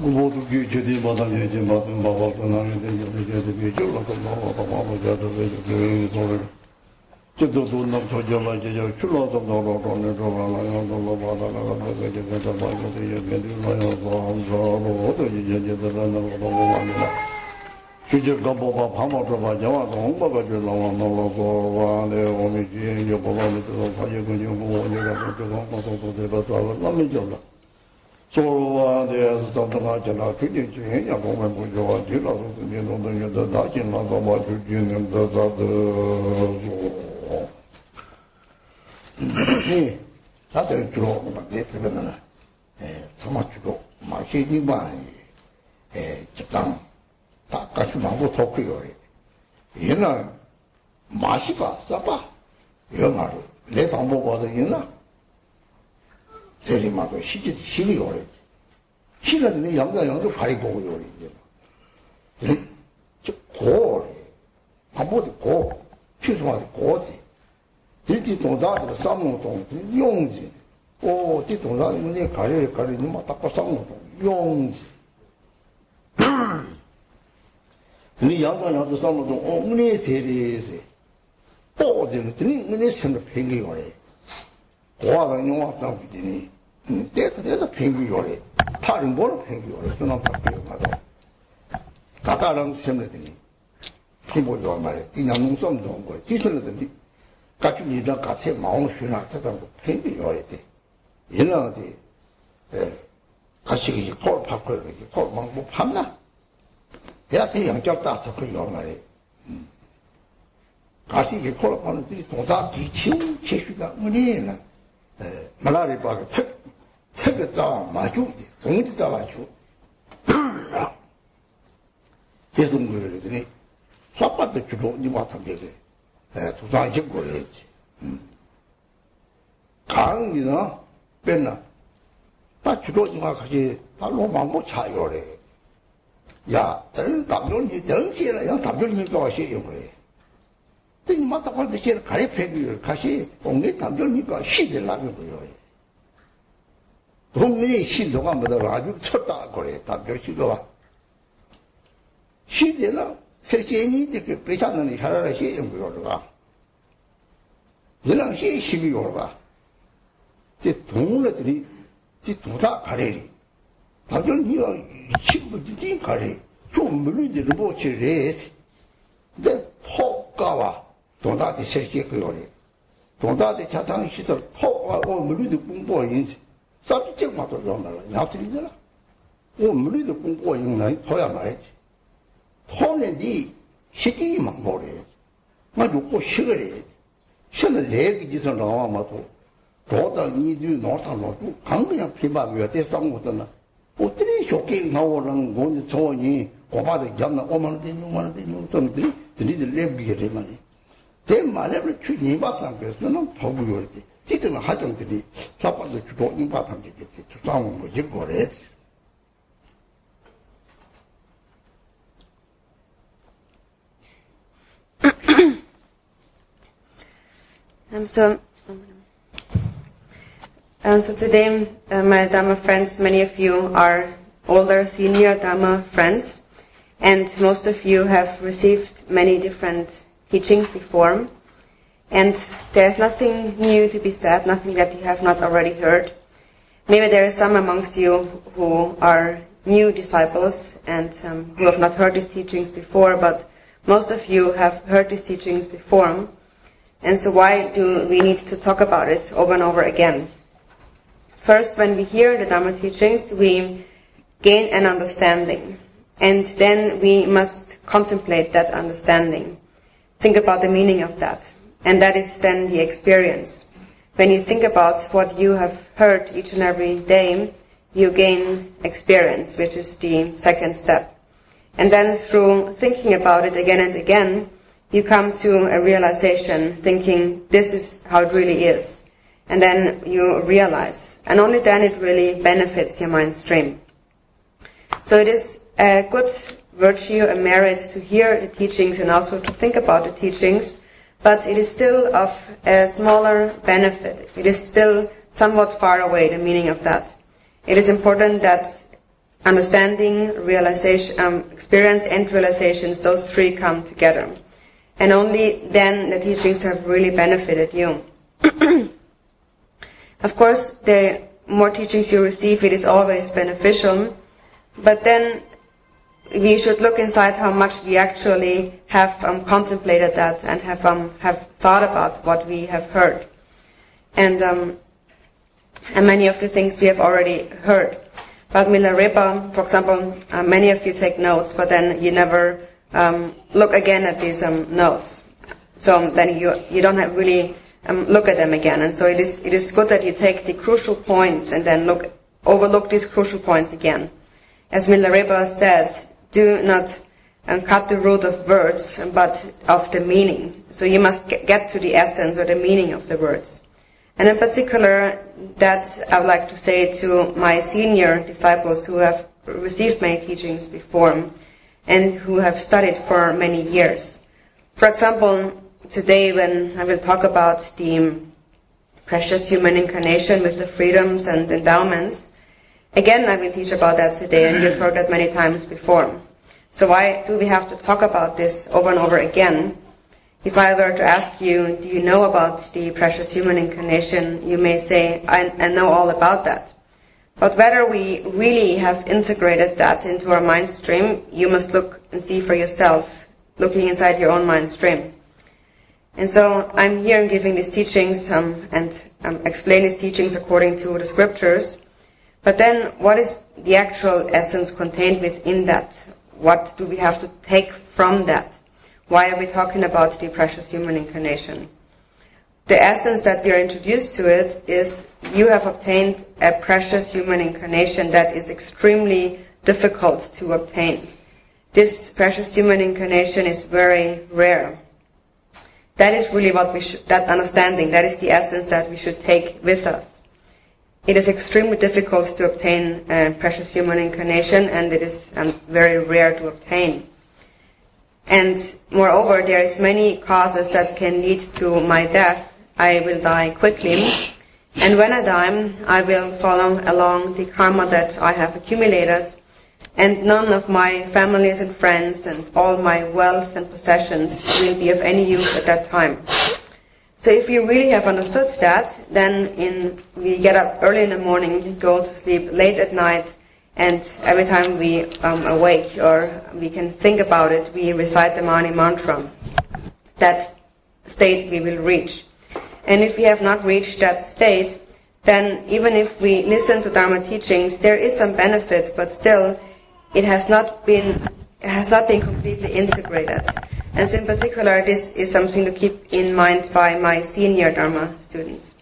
모두 규제된 바다에 이제 맞은 바바도 나는 이제 비교를 하고 바바도 왜 저를 저도 돈 저절로 이제 출로도 너로는 저라는 바다가 이제 그래서 바다도 이제 내려와요 저도 이제 저들은 너무 많아 규제 가보바 방어도 봐요 공부가 좀 너무 와네 오미지 이제 보고도 가지고 뭐 내가 또 공부도 되어서 너무 좋아 소로와 대해서 전달하잖아. 그게 중요해야 보면 뭐죠. 뒤라서 내놓는 게 나진나도 맞추기는 더더더. 네. 다들 주로 내 그러면은 정말 주로 마시니만 적당 다 같이 망고 토크요. 얘는 마시바 싸바 영화를 내 당보고도 있나? 대리마도 시기 오래. 시간이 양자양도 가리고 오래. 이제. 고래. 아무도 고. 최소한 고지. 일지 동자들 쌍무동 용지. 오, 디 동자들 문제 가리 뭐 닦고 쌍무동 용지. 근데 양자양도 쌍무동 문에 대리세. 또 되는 문에 생각 팽기 오래. 고아가 용화 쌍부지니 때도 팽기 요래 다른 거는 팽기 요래 저는 바뀌어 가도 가다랑 sem내더니 피보죠 말이야 그냥 농성도 온 거야 뒤설더니 같이 일랑 같이 마음 쉬나 찾아도 팽기 요래 돼 얘는 어디 같이 이제 콜 바꿔 이렇게 콜 막뭐 판나 얘가 대 영적 따서 그 요 말이야 같이 이제 콜 파는 들이 동사 기침 체슈가 뭐니는 말라리 바가 책을 쌓아 마주, 동지 쌓아 마주. 대성구를 했더니, 삽밭도 주로 니 같은 게, 두상식 거래지. 강이나, 뺐나, 다 주로 니가 같이, 다 로망고 차요래. 야, 저는 담존이, 정치라, 야, 담존이니까 와시요, 그래. 또 이마다 갈때 걔를 가래 패기를 가시, 공개 담존이니까 시대를 나면 거요. 동문의 신도가 뭐더라 아주 쳤다 그래 담벼시가 시대나 세계인이 이렇게 빼자는 샤라라 시행 그러가 얘랑 시행이 그러가 제 동문들이 제 도다 가래리 당연히가 친구들이 가래 좀 물리들을 보치래지 근데 토가와 도다대 세계 그러래 도다대 자당 시설 토가 물리들 공부인지 쌉지적 맛도 좀 말라. 약들이잖아. 물리도 공부가 있나? 토야 말이지. 토는 니 시기만 모래야지. 나 욕고 시그래야지. 시는 내기 짓을 나와마도 도당 이주 노상 놓고 강그냥 피마비가 대상 못하나. 어떻게 좋게 나오는 건지 좋으니 고마도 잡나 5만원 되니 6만원 되니 6만원들이 드리들 내비게 되만이. 대 말에는 주님 받상 그래서는 도구요지. 지금 하정들이 자빠도 주로 인바탕 되겠지. 싸우는 거 이거래지. So today, my Dharma friends, many of you are older, senior Dharma friends, and most of you have received many different teachings before. And there's nothing new to be said, nothing that you have not already heard. Maybe there are some amongst you who are new disciples and who have not heard these teachings before, but most of you have heard these teachings before. And so why do we need to talk about it over and over again? First, when we hear the Dharma teachings, we gain an understanding. And then we must contemplate that understanding. Think about the meaning of that. And that is then the experience. When you think about what you have heard each and every day, you gain experience, which is the second step. And then through thinking about it again and again, you come to a realization, thinking, this is how it really is. And then you realize. And only then it really benefits your mind stream. So it is a good virtue, a merit to hear the teachings and also to think about the teachings, but it is still of a smaller benefit. It is still somewhat far away, the meaning of that. It is important that understanding, realization, experience and realizations, those three come together. And only then the teachings have really benefited you. Of course, the more teachings you receive, it is always beneficial, but then we should look inside how much we actually have contemplated that and have thought about what we have heard. And many of the things we have already heard. But Milarepa, for example, many of you take notes, but then you never look again at these notes. So then you don't have really look at them again. And so it is good that you take the crucial points and then overlook these crucial points again. As Milarepa says, do not cut the root of words, but of the meaning. So you must get to the essence or the meaning of the words. And in particular, that I would like to say to my senior disciples who have received many teachings before and who have studied for many years. For example, today when I will talk about the precious human incarnation with the freedoms and endowments, again I will teach about that today, and you've heard that many times before. So why do we have to talk about this over and over again? If I were to ask you, do you know about the precious human incarnation, you may say, I know all about that. But whether we really have integrated that into our mind stream, you must look and see for yourself, looking inside your own mind stream. And so I'm here giving these teachings and explain these teachings according to the scriptures. But then what is the actual essence contained within that? What do we have to take from that? Why are we talking about the precious human incarnation? The essence that we are introduced to it is you have obtained a precious human incarnation that is extremely difficult to obtain. This precious human incarnation is very rare. That is really what that understanding, that is the essence that we should take with us. It is extremely difficult to obtain a precious human incarnation, and it is very rare to obtain. And moreover, there is many causes that can lead to my death. I will die quickly, and when I die, I will follow along the karma that I have accumulated, and none of my families and friends and all my wealth and possessions will be of any use at that time. So if you really have understood that, then we get up early in the morning, go to sleep late at night, and every time we awake or we can think about it, we recite the Mani mantra. That state we will reach. And if we have not reached that state, then even if we listen to Dharma teachings, there is some benefit, but still it has not been completely integrated. And so in particular, this is something to keep in mind by my senior Dharma students.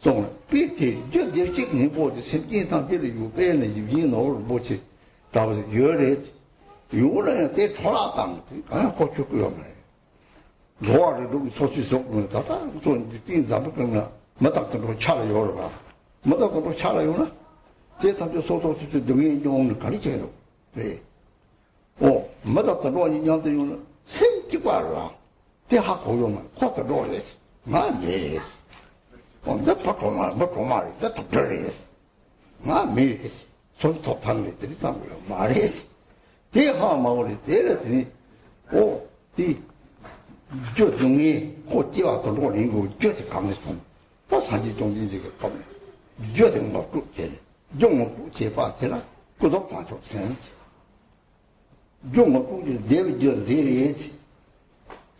中了，别提就这几年过的，是经常别的有别人有引导过去，倒是有人有人在拖拉当的，俺过去不要买。我的都出去说，他说你顶咱不跟了，没到这都掐了油了吧？没到这都掐了油了，这他就说是等于用的搞的这个，对。哦，没到这多你讲的用了，身体挂了，这还够用吗？花这多的是，俺没的。哦，那不中嘛，不中嘛，这都这的是，俺没的，所以头疼的这里当不了嘛的是，这行嘛我的这个的，哦，对。就中医或计划到老龄后，就是讲的从，到长期中医这个方面，就是我不觉得，用我不解发起来，不到大就生气，用我不就这个就是这个意思，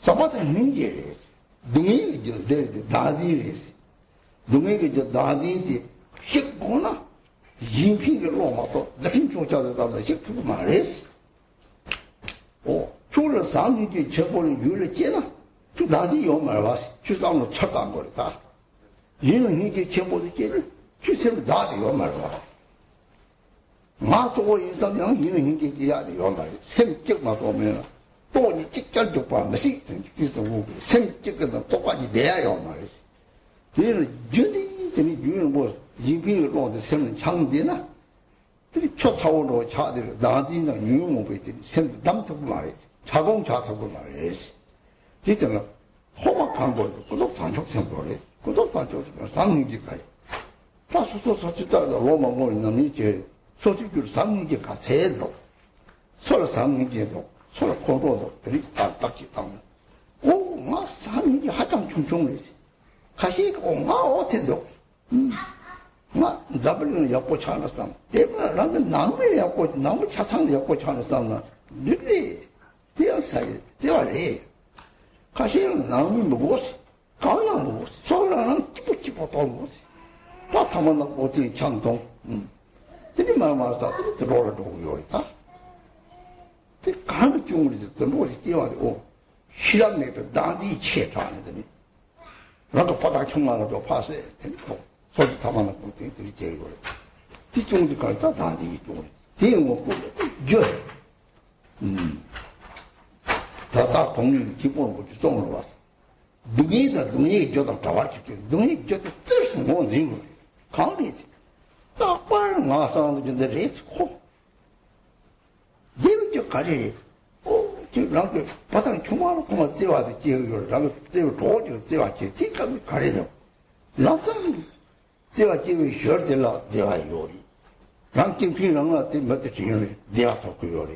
什么才能解的？中医就是这个大地的，中医就大地的，习惯了，饮品的老马多，那品种叫的到那些不嘛的是，哦。除了上年就全国的有了接了，就哪里要买吧，就让我吃当过的大，因为你就全国的接了，就什么哪里要买吧。我做过一张两因为你就家里要买，什么这么多没了，多你这个就把没事，就是我什么这个呢，多把你这样要买的，因为觉得这里有人我一边弄的什么强的呢，这里吃草了吃的哪里呢？有我被这里什么当都不买的。자동차도 말이지. 진짜는 호박한 거도 그도 반쪽생 거래. 그도 반쪽생 상능기까지. 다 소소소치다가 로마고 있는 이제 소식줄 상능기가 세도 서로 상능기도 서로 고도도 들이 딱히 땅. 오, 마 상능기 하장 충충이지. 가시 오마 어때도. 마 잡으려는 옆고 차는 대부분 나는 나무에 옆고 나무 차창에 옆고 차는 싸움. 늘리 这样才这样人，可是人民不是，刚人不是，少人基不到不是，把他们那国际强动，这里慢慢啥，这老了都有的，这刚个中的这老的地方的哦，虽然那个当地切查的这里，那个八大穷嘛，那叫怕谁，真多，所以他们那国际这里接有的，这种的搞到当地种的，这我不热，他打工人基本我就中了吧，东西叫他找我去，东西叫他这是我认为，抗力的，那官马上就在这里好，因为就搞这，哦，就让个把他穷完了，他们这话就节约了，然后只有多就这话节，这个搞这种，让他们这话节约学的了，这话有的，让金平人了，这没得这样的，这话他有的。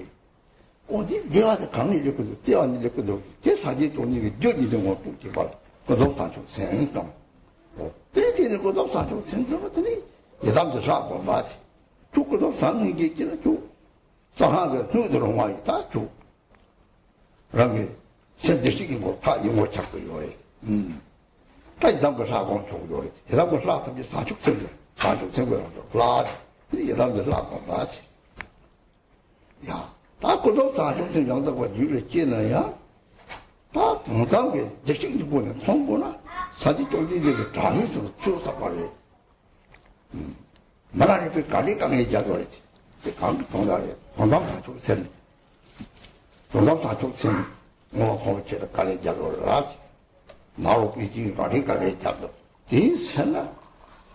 我的电话是강리这个这样的这个这사진中的就你的我不知道各种上就先生哦这里各种上就先生这里也咱们啥过嘛去就各种上你就进来就上下个就这种话一打就然后现在是我他有我吃过有他也咱们啥光做有也咱们啥他们上就生的上就生过拉也咱们啥过嘛去呀他各种上就生养的我有了见了呀他通常的这些一部分通过了实际中的这个长是就啥过来没让你被搞的刚才讲过来这刚通常的通常上就生通常上就生我好觉得搞的讲过来哪有毕竟搞的讲的第三呢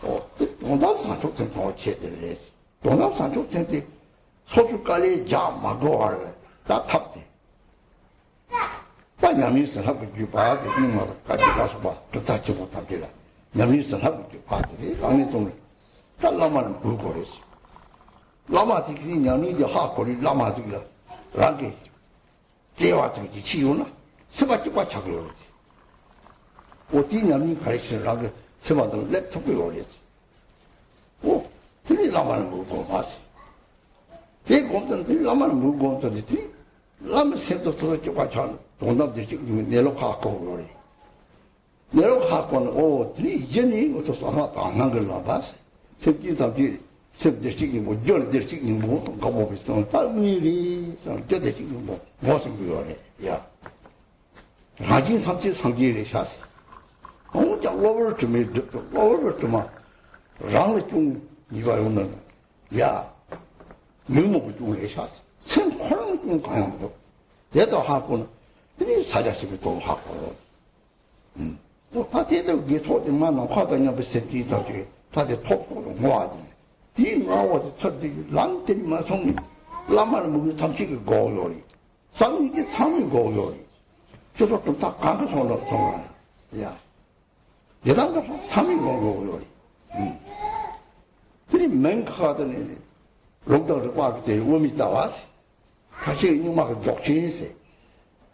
哦通常上就生好觉得嘞通常上就生的소주까지 자 막어와래 다 탑대 다 냠이스 하고 주바게 이마까지 가서 봐 그다지 못합니다 냠이스 하고 주바게 강리 좀 달라만 불고래서 라마티기 냠이지 하고리 라마티기라 라게 제와적이 치유나 스바ጭ과 착을 어디 냠이 가르치는 라게 스바들 랩톱을 오랬지 오 그리 라마는 물고 마시 제 공전들이 라마는 물건들이 라마 새도 들어주고 전 동남들 지금 내로 갖고 그래 내로 갖고는 오 들이 이전이 어서 사마 안한 걸로 봐서 새끼들이 새들 지금 뭐 열들 지금 뭐 가보 비슷한 딸미리 저들 지금 뭐 무슨 그거래 야 라진 삼치 상기를 샷 혼자 로버를 좀 로버를 좀 랑을 좀 이거 오는 야 명목을 좀 내셨어. 참 코랑 좀 가양도. 얘도 하고는 이 사자식을 또 하고. 뭐 다들 이게 소리만 화다냐 버스티 다지 다들 톡톡 모아지. 이 마와도 저기 랑들만 송 라마를 먹이 참치기 고요리. 상이게 상이 고요리. 저도 좀다 가서 손을 야. 예당가 상이 고요리. 그리 맹카더니 롱더를 와기 때 우미 따와서 다시 이마가 독신세.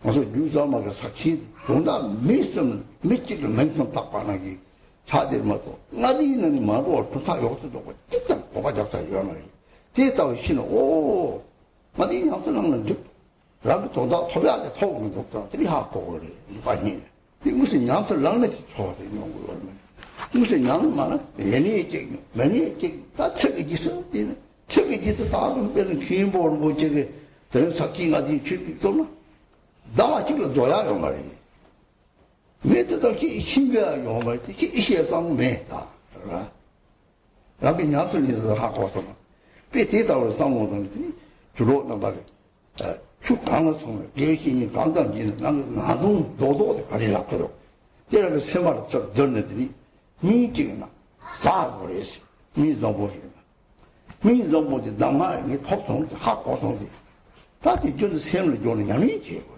그래서 유자마가 사치 돈다 미스는 미치를 맹성 딱반하기 차들마도 나디 있는 말도 부탁 요소도 고 진짜 고가 작사 이거는 대다고 신은 오 나디 양선하는 즉 라고 돈다 소리하게 소금을 독자들이 하고 그래 이반이 무슨 양선 랑내지 소리 이런 거 무슨 양 많아 얘네 있지 많이 있지 다 책이 있어 책이 있어 다른 데는 기본으로 뭐 저게 더 사기가 지금 좀 나 지금 줘야요 말이야. 매도 힘겨요 말이야. 이게 상매다. 그러나 라비 냐슬리서 하고서 배대다로 상모들이 주로 나가게 축강을 계신이 강단지는 나도 노도 가리라거든. 제가 세마를 저 전네들이 미지나 사고래서 미정보지 남아의 폭통 하고성지 다시 저는 셈을 주는 양이지.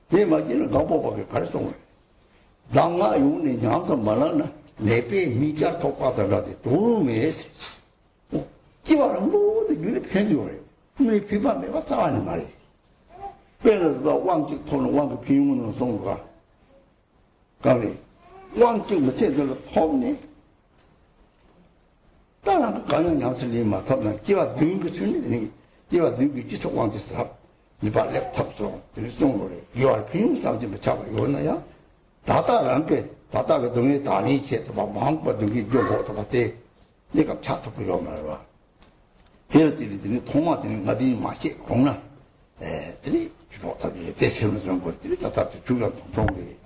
내 말지는 가보고 가르쳐. 당가 요는 양서 말하나 내배 미자 똑바다라도 도움에서 기와는 모두 유리 편요래. 우리 비반에 와서 하는 말이야. 그래서 왕직 토는 왕직 비용으로送가. 가리 왕직 뭐 제대로 통네. 다른 강연 양설이 맡아나 기와 등그 주는 기와 등그 지속 왕직 사. 이발 랩탑도 들송 거래. 이월 비용상 좀 잡아 요나야. 다다랑게 다다가 동에 다니체도 막 마음껏 등이 요거도 같아. 내가 차트 보여 말아. 걔들이 통화되는 어디 맛이 공나. 들이 주로다기 대세는 그런 것들이 다다 중간 통통이.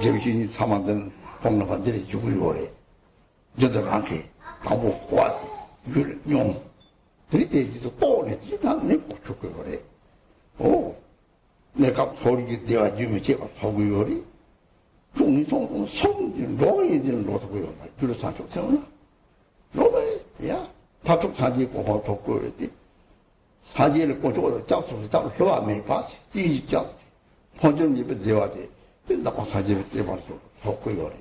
예비신이 사만든 공나반들이 주고요 그래. 저들 않게 가보 와서 용 들이 대지도 뽀네. 다내 고추고 그래. 오, 내가 소리기 내가 주면 제가 소구요리 종이송 성진 로이들은 로도고요 말 줄을 산쪽 세우나 로이 야 다쪽 사지 고고 돕고 그랬지 사지를 꼬주고 잡수서 잡을 혀가 매 봤지 뒤집 잡지 본전 입에 내와지 나고 사지를 떼봐서 돕고요 그래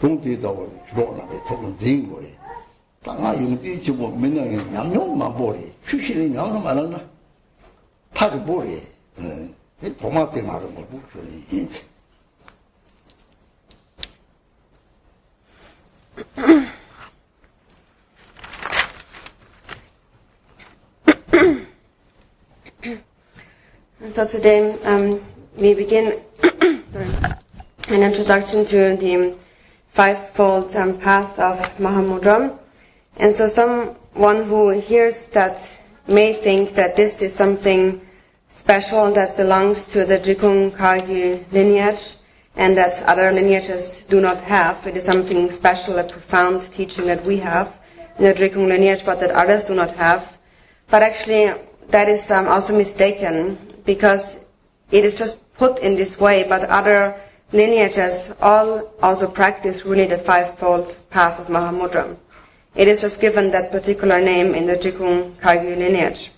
동지도 주로 나게 돕은 진 거래 땅아 용띠 지고 몇 년에 양용만 보래 출신이 양용 많았나 타를 보래. 도마대 말은 걸 묵소리. So today we begin an introduction to the Fivefold path of Mahamudra. And so someone who hears that may think that this is something special that belongs to the Drikung Kagyu lineage and that other lineages do not have. It is something special, a profound teaching that we have in the Drikung lineage but that others do not have. But actually that is also mistaken because it is just put in this way, but other lineages all also practice really the Fivefold path of Mahamudra. It is just given that particular name in the Drikung Kagyu lineage.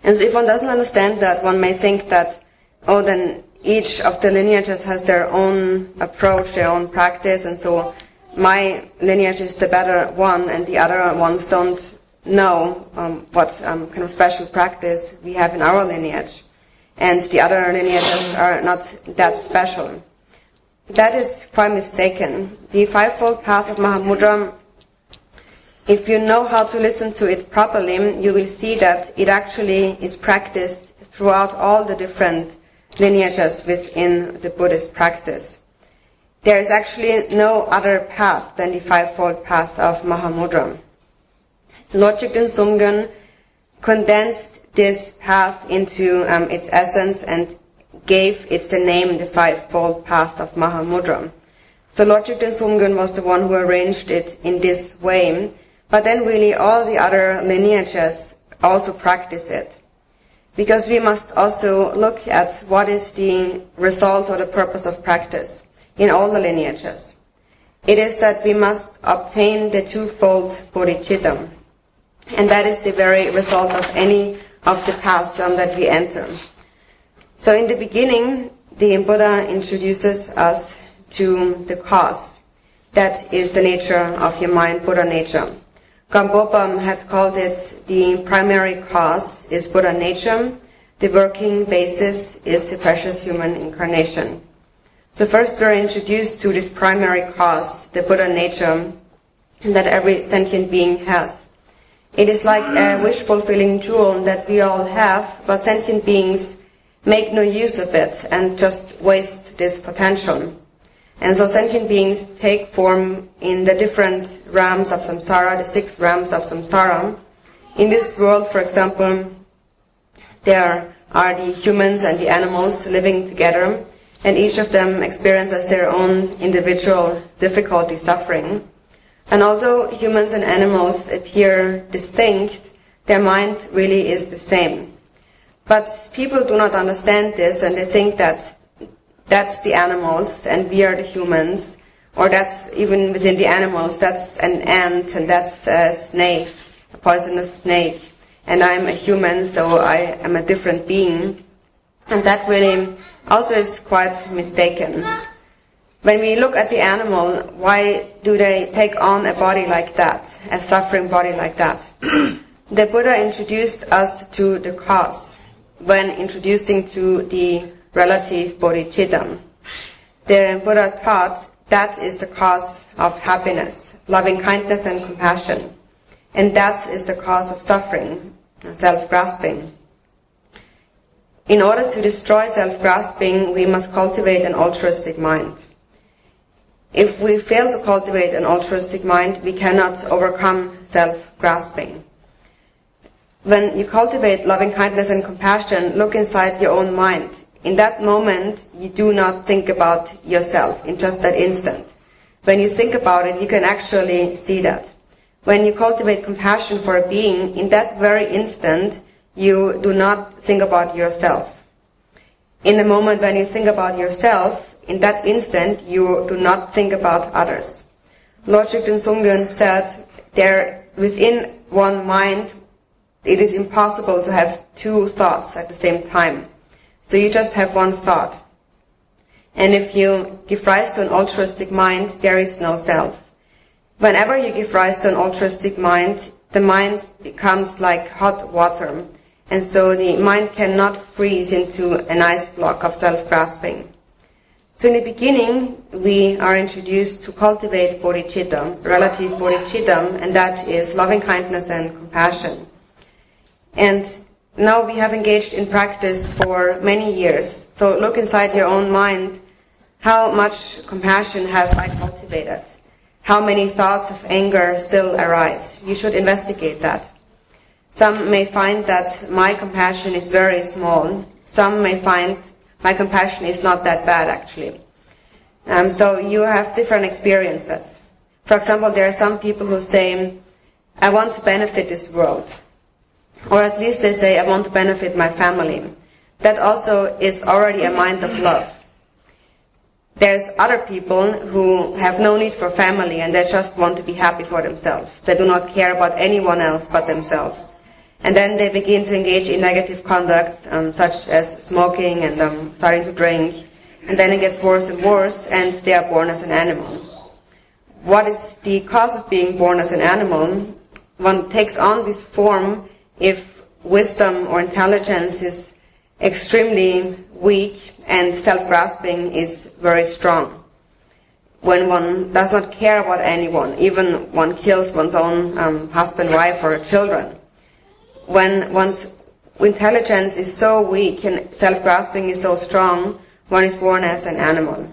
And so if one doesn't understand that, one may think that, oh, then each of the lineages has their own approach, their own practice, and so my lineage is the better one and the other ones don't know what kind of special practice we have in our lineage. And the other lineages are not that special. That is quite mistaken. The Fivefold path of Mahamudra, if you know how to listen to it properly, you will see that it actually is practiced throughout all the different lineages within the Buddhist practice. There is actually no other path than the Fivefold path of Mahamudra. Lord Jigten Sumgön condensed this path into its essence and gave it the name the Fivefold path of Mahamudra. So Lord Jigten Sumgyun was the one who arranged it in this way, but then really all the other lineages also practice it. Because we must also look at what is the result or the purpose of practice in all the lineages. It is that we must obtain the twofold bodhicitta, and that is the very result of any of the paths that we enter. So in the beginning, the Buddha introduces us to the cause. That is the nature of your mind, Buddha nature. Gambopam had called it the primary cause is Buddha nature. The working basis is the precious human incarnation. So first we are introduced to this primary cause, the Buddha nature, that every sentient being has. It is like a wish-fulfilling jewel that we all have, but sentient beings make no use of it and just waste this potential. And so sentient beings take form in the different realms of samsara, the 6 realms of samsara. In this world, for example, there are the humans and the animals living together, and each of them experiences their own individual difficulty, suffering. And although humans and animals appear distinct, their mind really is the same. But people do not understand this, and they think that that's the animals and we are the humans, or that's even within the animals, that's an ant and that's a snake, a poisonous snake, and I'm a human, so I am a different being. And that really also is quite mistaken. When we look at the animal, why do they take on a body like that, a suffering body like that? The Buddha introduced us to the cause when introducing to the relative bodhicitta. The Buddha taught that is the cause of happiness, loving kindness and compassion. And that is the cause of suffering, self-grasping. In order to destroy self-grasping, we must cultivate an altruistic mind. If we fail to cultivate an altruistic mind, we cannot overcome self-grasping. When you cultivate loving kindness and compassion, look inside your own mind. In that moment, you do not think about yourself in just that instant. When you think about it, you can actually see that. When you cultivate compassion for a being, in that very instant, you do not think about yourself. In the moment when you think about yourself, in that instant, you do not think about others. Lord Jigten Sumgyun said, there within one mind, it is impossible to have 2 thoughts at the same time. So you just have one thought. And if you give rise to an altruistic mind, there is no self. Whenever you give rise to an altruistic mind, the mind becomes like hot water. And so the mind cannot freeze into an ice block of self-grasping. So in the beginning, we are introduced to cultivate bodhicitta, relative bodhicitta, and that is loving kindness and compassion. And now we have engaged in practice for many years. So look inside your own mind. How much compassion have I cultivated? How many thoughts of anger still arise? You should investigate that. Some may find that my compassion is very small. Some may find my compassion is not that bad, actually. So you have different experiences. For example, there are some people who say, I want to benefit this world. Or at least they say, I want to benefit my family. That also is already a mind of love. There's other people who have no need for family and they just want to be happy for themselves. They do not care about anyone else but themselves. And then they begin to engage in negative conduct, such as smoking and starting to drink. And then it gets worse and worse, and they are born as an animal. What is the cause of being born as an animal? One takes on this form if wisdom or intelligence is extremely weak and self-grasping is very strong. When one does not care about anyone, even one kills one's own husband, wife, or children. When one's intelligence is so weak and self-grasping is so strong, one is born as an animal.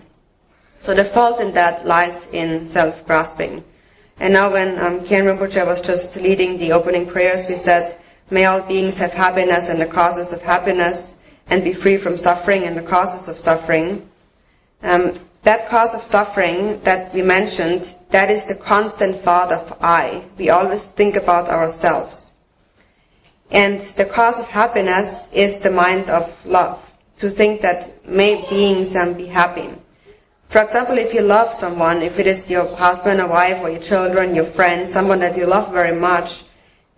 So the fault in that lies in self-grasping. And now when Khen Rinpoche was just leading the opening prayers, we said, may all beings have happiness and the causes of happiness, and be free from suffering and the causes of suffering. that cause of suffering that we mentioned, that is the constant thought of I. We always think about ourselves. And the cause of happiness is the mind of love, to think that may beings be happy. For example, if you love someone, if it is your husband or wife or your children, your friend, someone that you love very much,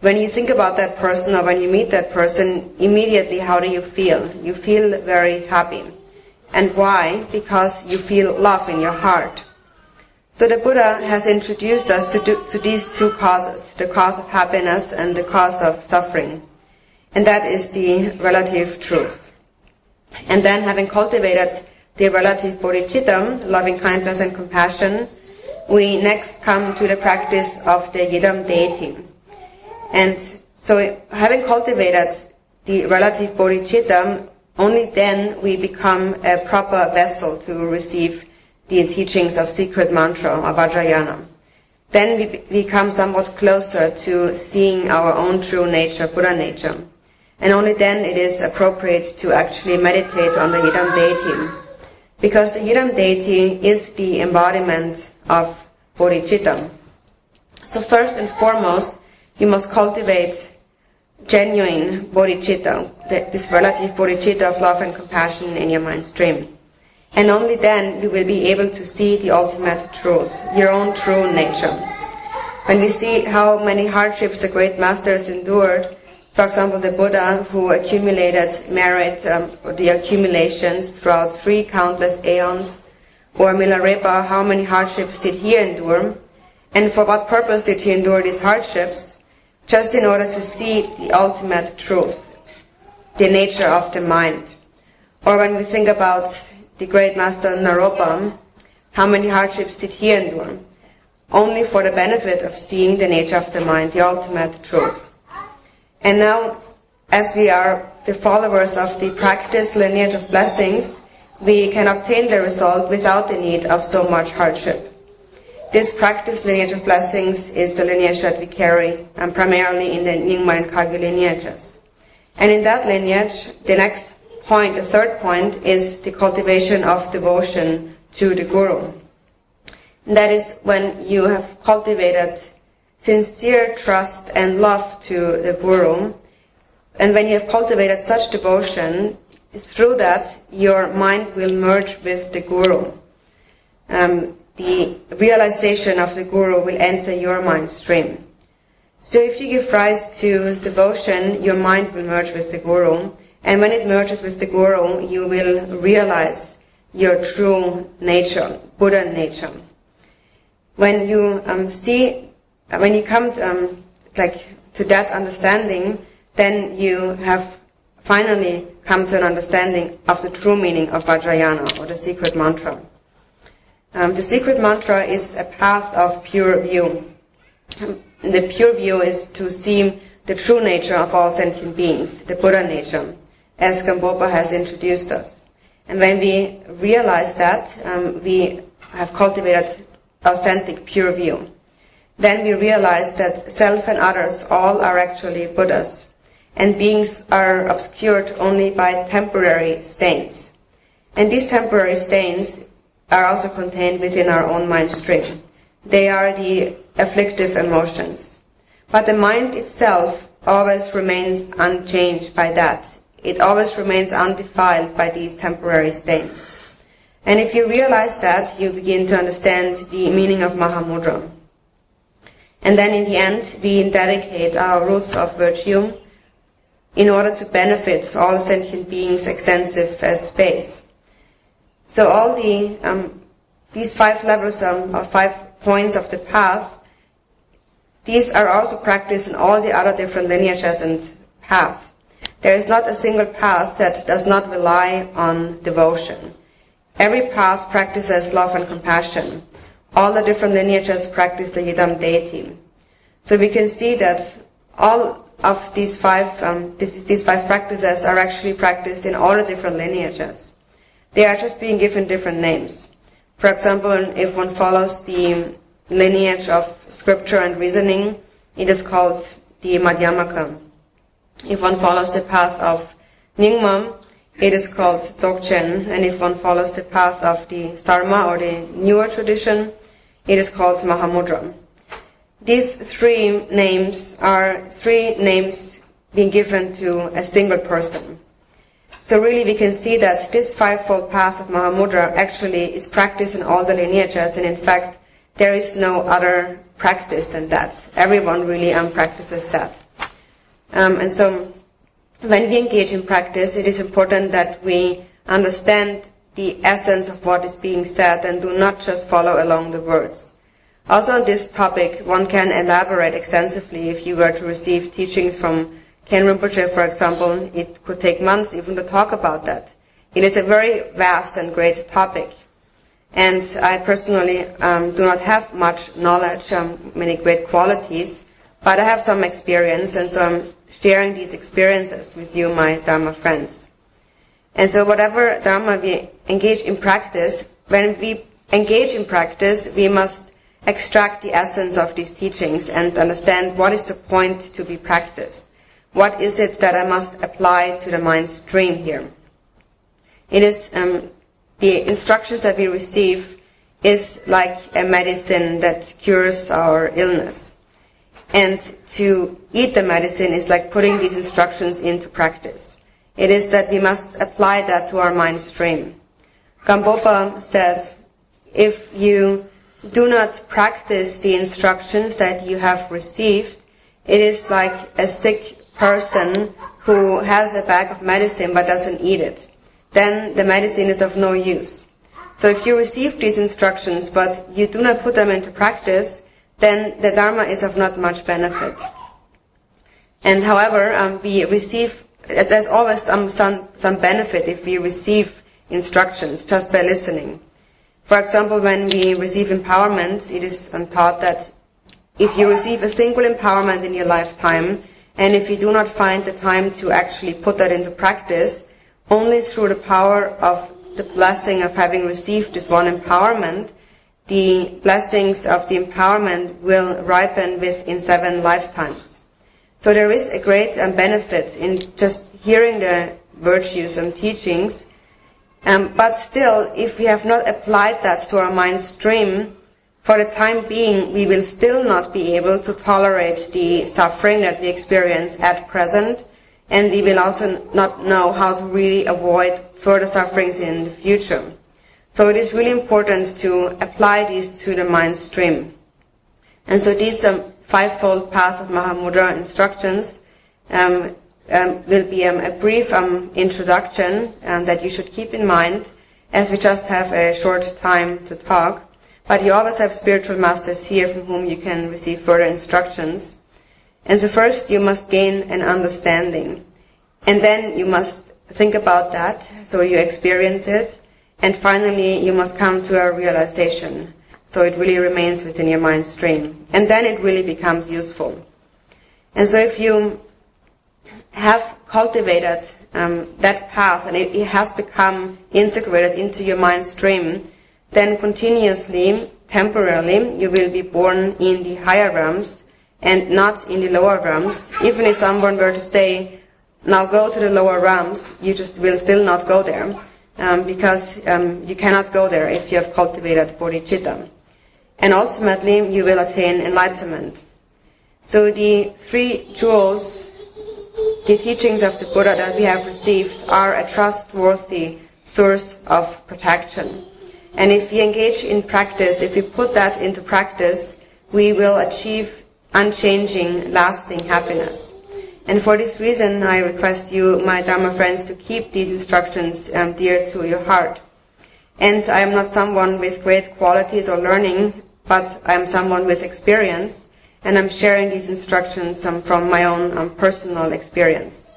when you think about that person or when you meet that person, immediately how do you feel? You feel very happy. And why? Because you feel love in your heart. So the Buddha has introduced us to these two causes, the cause of happiness and the cause of suffering. And that is the relative truth. And then having cultivated the relative bodhicitta, loving kindness and compassion, we next come to the practice of the yidam deity. And so having cultivated the relative bodhicitta, only then we become a proper vessel to receive the teachings of secret mantra or Vajrayana. Then we become somewhat closer to seeing our own true nature, Buddha nature. And only then it is appropriate to actually meditate on the yidam deity. Because the yidam deity is the embodiment of bodhicitta. So first and foremost, you must cultivate genuine bodhicitta, this relative bodhicitta of love and compassion in your mind stream. And only then you will be able to see the ultimate truth, your own true nature. When we see how many hardships the great masters endured, for example, the Buddha who accumulated merit, the accumulations throughout 3 countless aeons, or Milarepa, how many hardships did he endure, and for what purpose did he endure these hardships? Just in order to see the ultimate truth, the nature of the mind. Or when we think about the great master Naropa, how many hardships did he endure? Only for the benefit of seeing the nature of the mind, the ultimate truth. And now, as we are the followers of the practice lineage of blessings, we can obtain the result without the need of so much hardship. This practice lineage of blessings is the lineage that we carry, primarily in the Nyingma and Kagyu lineages. And in that lineage, the next point, the third point, is the cultivation of devotion to the Guru. And that is when you have cultivated sincere trust and love to the Guru, and when you have cultivated such devotion, through that your mind will merge with the Guru. The realization of the Guru will enter your mind stream. So if you give rise to devotion, your mind will merge with the Guru, and when it merges with the Guru, you will realize your true nature, Buddha nature. When you when you come to that understanding, then you have finally come to an understanding of the true meaning of Vajrayana, or the secret mantra. The secret mantra is a path of pure view. The pure view is to see the true nature of all sentient beings, the Buddha nature, as Gampopa has introduced us. And when we realize that, we have cultivated authentic pure view. Then we realize that self and others all are actually Buddhas, and beings are obscured only by temporary stains. And these temporary stains are also contained within our own mind stream. They are the afflictive emotions. But the mind itself always remains unchanged by that. It always remains undefiled by these temporary stains. And if you realize that, you begin to understand the meaning of Mahamudra. And then in the end, we dedicate our rules of virtue in order to benefit all sentient beings' extensive space. So all these 5 levels or 5 points of the path, these are also practiced in all the other different lineages and paths. There is not a single path that does not rely on devotion. Every path practices love and compassion. All the different lineages practice the yidam deity. So we can see that all of these 5 practices are actually practiced in all the different lineages. They are just being given different names. For example, if one follows the lineage of scripture and reasoning, it is called the Madhyamaka. If one follows the path of Nyingma, it is called Dzogchen, and if one follows the path of the Sarma or the newer tradition, it is called Mahamudra. These three names are three names being given to a single person. So really we can see that this fivefold path of Mahamudra actually is practiced in all the lineages, and in fact there is no other practice than that. Everyone really practices that. And so when we engage in practice, it is important that we understand the essence of what is being said and do not just follow along the words. Also on this topic, one can elaborate extensively. If you were to receive teachings from Ken Rinpoche, for example, it could take months even to talk about that. It is a very vast and great topic. And I personally do not have much knowledge, many great qualities, but I have some experience, and so I'm sharing these experiences with you, my Dharma friends. And so whatever Dharma we engage in practice, when we engage in practice, we must extract the essence of these teachings and understand what is the point to be practiced. What is it that I must apply to the mind stream here? It is the instructions that we receive is like a medicine that cures our illness. And to eat the medicine is like putting these instructions into practice. It is that we must apply that to our mind stream. Gampopa said, if you do not practice the instructions that you have received, it is like a sick person who has a bag of medicine but doesn't eat it. Then the medicine is of no use. So if you receive these instructions but you do not put them into practice, then the Dharma is of not much benefit. And however, we receive, there's always some benefit if we receive instructions just by listening. For example, when we receive empowerment, it is taught that if you receive a single empowerment in your lifetime, and if you do not find the time to actually put that into practice, only through the power of the blessing of having received this one empowerment, the blessings of the empowerment will ripen within 7 lifetimes. So there is a great benefit in just hearing the virtues and teachings, but still, if we have not applied that to our mind stream, for the time being, we will still not be able to tolerate the suffering that we experience at present, and we will also not know how to really avoid further sufferings in the future. So it is really important to apply these to the mind stream. And so these fivefold path of Mahamudra instructions will be a brief introduction that you should keep in mind, as we just have a short time to talk. But you always have spiritual masters here from whom you can receive further instructions. And so first you must gain an understanding. And then you must think about that, so you experience it. And finally you must come to a realization, so it really remains within your mind stream. And then it really becomes useful. And so if you have cultivated that path, and it has become integrated into your mind stream, then continuously, temporarily, you will be born in the higher realms and not in the lower realms. Even if someone were to say, now go to the lower realms, you just will still not go there, because you cannot go there if you have cultivated bodhicitta. And ultimately, you will attain enlightenment. So the 3 jewels, the teachings of the Buddha that we have received, are a trustworthy source of protection. And if we engage in practice, if we put that into practice, we will achieve unchanging, lasting happiness. And for this reason, I request you, my Dharma friends, to keep these instructions dear to your heart. And I am not someone with great qualities or learning, but I am someone with experience, and I'm sharing these instructions from my own personal experience.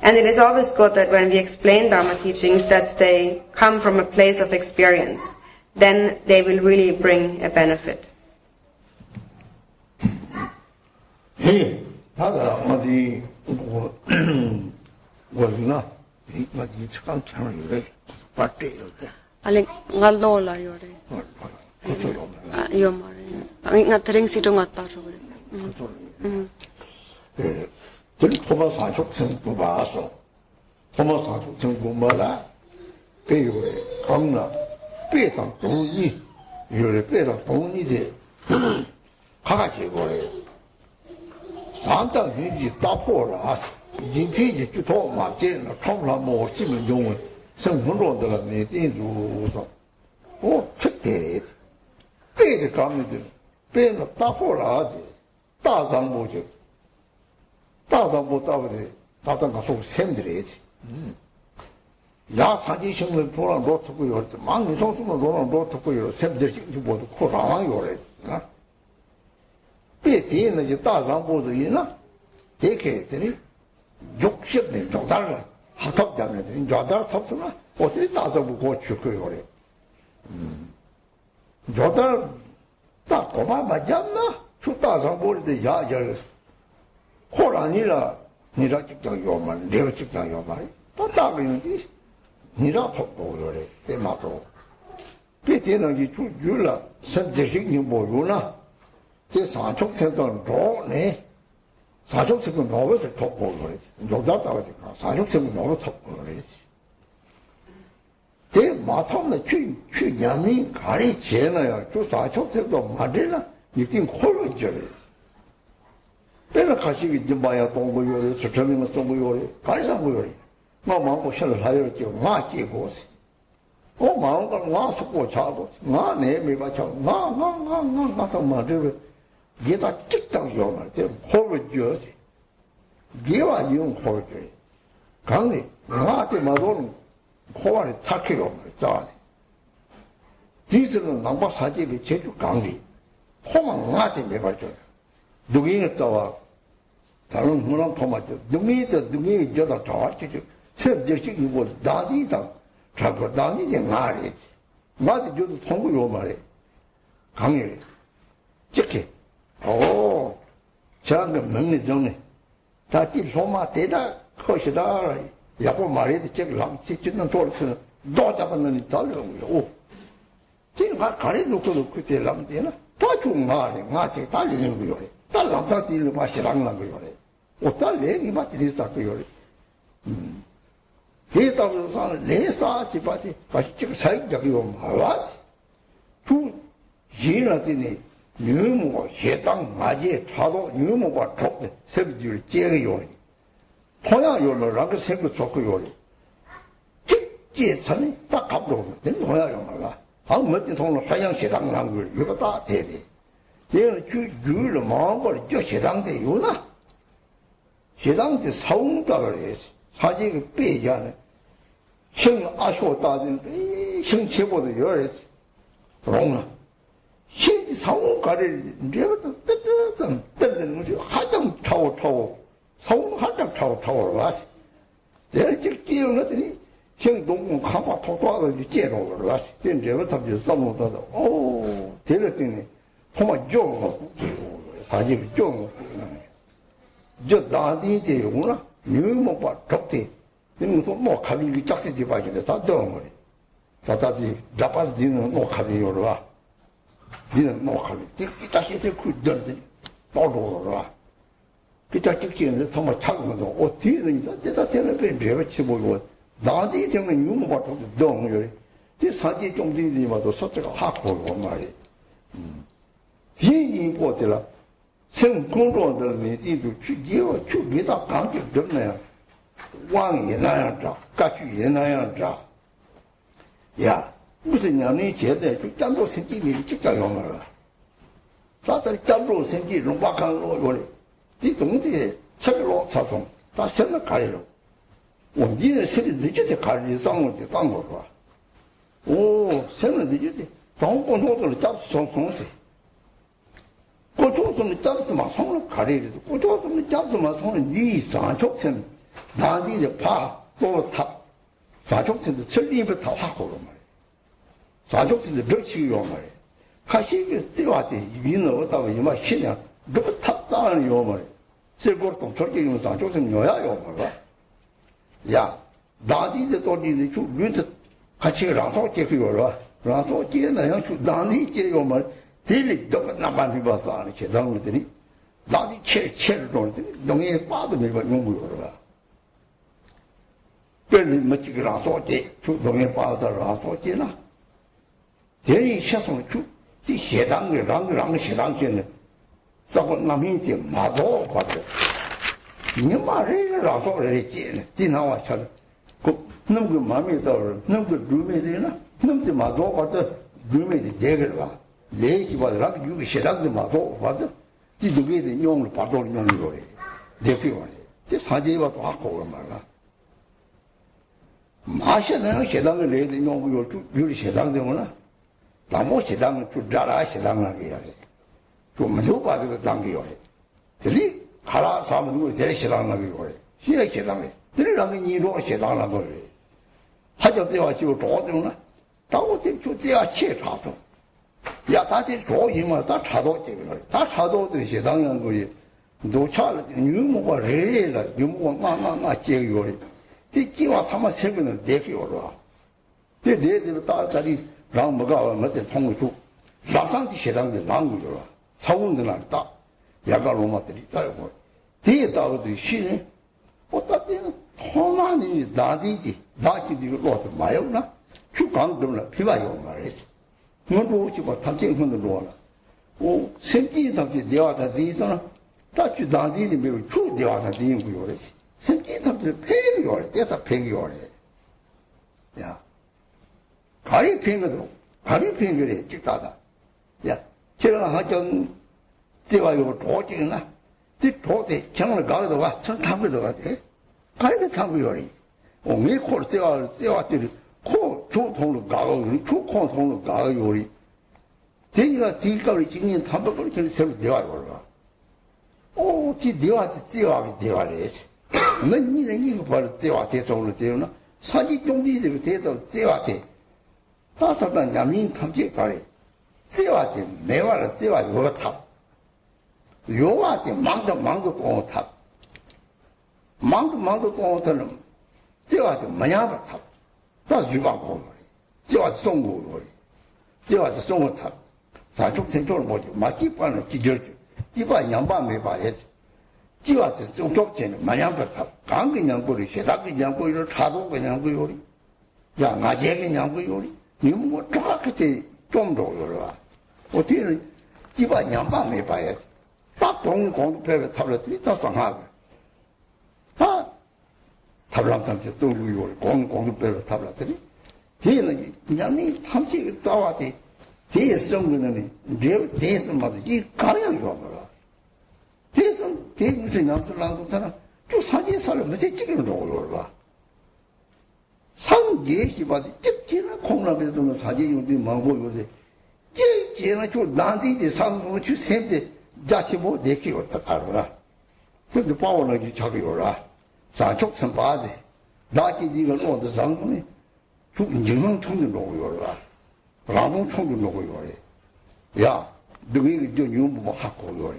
And it is always good that when we explain Dharma teachings, that they come from a place of experience. Then they will really bring a benefit. 도마사도 정보마라 배우래 강나 배당 동이 요래 배당 동이지 가가지 거래 산당 인지 따포라 인피지 주토 맞제나 통라 뭐 지면 용은 생活로들 내진주서 특대 배의 감리들 배는 따포라지 다장보지 다장보 따버리 다장가 속 샘들이지 야 사지성을 돌아 놓고 요 망이 소수는 돌아 놓고 요 샘들이 뭐도 코라왕이 오래 배뒤에는 이제 다장보도 있나 대개들이 60년 정달을 합탑자면들이 여달 탑수나 어떻게 다장보 고칠 거예요 그래 여달 딱 그만 맞았나 저 다장보리도 야절 호란이라 니라 직장 요말 내가 직장 요말 또 따그는지 니라 톡도 그래 내 말도 그때는 이 주율라 선제식이 뭐구나 제 사족생도 로네 사족생도 로에서 톡고 그래 요다다가 사족생도 로로 톡고 그래지 제 마탐의 취념이 가리 제나요 저 사족생도 말이나 이긴 콜을 줘래 내가 가시기 이제 마야 동고요래 저점이면 동고요래 가리상 고요래 나 마음고 신을 하여랬지 나 끼고 마음고 나 속고 자고 나 내미 받쳐 나 말을 얘다 찍당 요말 때 홀을 줘지 얘와 이용 홀을 줘 강리 나한테 말로는 호환이 탁해요 말이야 디스는 남바 사집이 제주 강리 호만 나한테 매발줘 누구에 따와 다른 문화 토마토 누구에 저다 좋아지죠 세대식 이거 나디다 자고 나디지 말이 나디 저도 통고 요 말에 강렬 찍게 저는 먹는 전에 다시 로마 대다 커시다 야고 말해도 찍으랑 찍는 돌스 너 잡았는 달려오고 지금 가리 놓고 그때 남대나 다 중마래 마치 달리는 거요 달랑다 딜 마시랑난 거요 어떨 얘기 맞지 있다 거요 대답으로서 내사시 바지 같이 찍 사이적이고 말아지 두 지나더니 유무가 해당 맞이 차도 유무가 좁대 세비를 째요 통양 요로랑 그 세부 좋고 요리 찍게 차니 딱 갑으로 된 통양 요마가 아무튼 통로 하양 해당 난 걸 이거 다 대리 얘는 주를 마음을 저 해당돼 요나 해당돼 사웅다를 해야지 사직을 빼지 않아 형 아쇼 따진 형 제보도 열었지 그러나 형 사웅가를 내가 뜨뜨뜨는 것이 하장 타고 사웅 하장 타고 왔어 내가 쭉 끼어넣더니 형 농공 가마 토토하고 깨놓으러 왔어 내가 탑지 써먹다도 데렸더니 정말 좋은 사직이 좋은 저 나한테 오나 유모 봐 적대 무슨 뭐 가비기 짝새지 봐기도 다 넣은 거래 다다지 자빠서 니는 뭐 가비요로 와 니는 뭐 가비 이 자식들 그 전데 또로 와 그 자식들은 정말 차고도 뒤는 이제 되는 배 배워 치고 나한테 정말 유모 봐 넣은 거래 이 사지 좀 뒤지마도 서쪽가 하고 말이 뒤이 보더라 생공로들이 이도 주기와 주기다 관계 없네. 왕이 나야자, 가축이 나야자. 야, 무슨 년이 제대 그 짬도 생기니 직장이 말아. 다들 짬도 생기 롱박한 로요리. 이 동지에 책으로 사송 다 생각 가리로. 원지는 세리 늦게 가리 상을 딴 거로 와. 생을 늦게 동권 호도를 잡수 송송세. 고조선을 잡수만 손을 가리리도 고조선을 잡수만 손을 니 사족선 나디에 파또 탑 사족선도 천리입에 다 확고로 말이야 사족선도 벽치기요 말이야 가시게 뛰어왔지 위는 어디다가 이마 시냐 그 탑사는 요 말이야 실고통 저렇게 사족선 요야요 말이야 야 나디에 또 니네 주 위도 같이 라소 깨기요 라소 깨나 주 나디 깨요 말이야 딜리 또 나만 봐서 안 계산하더니 나디 체를 돌더니 농에 빠도 내가 용무로 가. 별이 멋지게 라소지, 주동에 빠져 라소지나. 대리 시선을 주, 이 해당을, 랑 해당지는, 자꾸 남인지 마도 받아. 니 말을 라소를 했지, 디나와 잘. 그, 너무 그 마음에 들어, 너무 그 룸에 되나? 너무 그 마도 받아, 룸에 되게 봐. 내기 받으라, 유기 해당도 마도 받아. 이 누구에서 용을 받도록 용을 거래. 내기 거래. 제 사제에 봐도 하고 말라. 마셔는 해당을 내야 되는 용을 유리 해당되구나. 나무 해당을 좀 잘라 해당을 하게 해야 돼. 좀 먼저 받으러 당겨야 해. 들이 가라 사면 누구 제일 해당을 하게 그래. 시에 해당해. 들이라면 이로 해당을 하게 그래. 하자 때와 지고 도와주나. 다고 때와 치에 차서. 야, 다들 조이면 다 차도 찍으래. 다 차도들이 해당한 거지. 노차를, 유모가 레레라, 유모가 마마마 찍으래. 띠끼와 삼아 세면은 내기오라. 내대로 따라다리, 랑 뭐가, 뭐지, 통을 주. 랍상티 해당돼, 랑이오라. 사원들 날 딱, 야간 로마들이 따르고. 뒤에 따라도 쉬네. 어따 때는 통만이 나디지, 나지지, 그거 마요나? 주강들나 비바요 말했지. 뭐도 오지 마, 탐정선도 놓아라. 오, 생기 탐지 내와다 뒤에서는, 따주 나디지 매우 주 내와다 뒤에 그러지. 생기 탐지 폐기 요래, 때다 폐기 요래. 야, 가리 팽거도, 가리 팽거래, 찍다다. 야, 제가 하던, 제가 요거 도찍나? 이 도대, 경을 가게도 가, 전 탐거도 가대. 가리도 탐거 요래. 왜 코를 쇠와 때리, 코, 조 통로 가고, 코 통로 가고, 요리. 대기가 뒷가리 찍는 탐박을 계속 세고 내가 올라. 오, 내가 대화래. 넌 니네 이거 바로 대화 대성으로 되나? 사지 종디들이 대도 대화 대. 따뜻한 야민 탐지 가래. 대화 대, 매화라 대화 요가 탑. 요가 대, 망도 똥 탑. 망도 똥 탑은 대화 대, 마냐바 탑. 다 유방고 요리. 대화 송고 요리. 대화 대 송고 탑. 사축 생존을 보지. 마치빠는 기절지. 기빠 양반 매봐야지. 기와서 쪽쪽제는 마냥거 탑. 강근 양고리, 해닥근 양고리를 차도근 양고 요리. 야, 나제근 양고 요리. 니는 뭐 정확하게 좀 더 요리와. 어떻게는 기빠 양반 매봐야지. 딱 공동배를 탑을들이 다 상하고. 다 탑람탐지 떨고 요리. 공동배를 탑을들이. 뒤에는 양이 탐지 싸워야지. 대에서 정부는, 대에서마다 이 가량이 와봐라. 대무슨 남들 남동사람, 쭉 사진 살면 무슨 찍으면 놓고 봐. 상계시 봐도, 찍기나 콩나베서는 사진이 어디 망고 요새, 찍기나 쭉 나한테 이제 상공을 쭉 샘대, 자치 뭐 내키 왔다 가라. 근데 빠워나기 자기 오라. 산촉선 봐지. 나기 니가 놓아도 상공에, 쭉 영상통도 놓고 요라. 라봉 총도 놓고 요래. 야, 너희 저 유무부 하고 요래.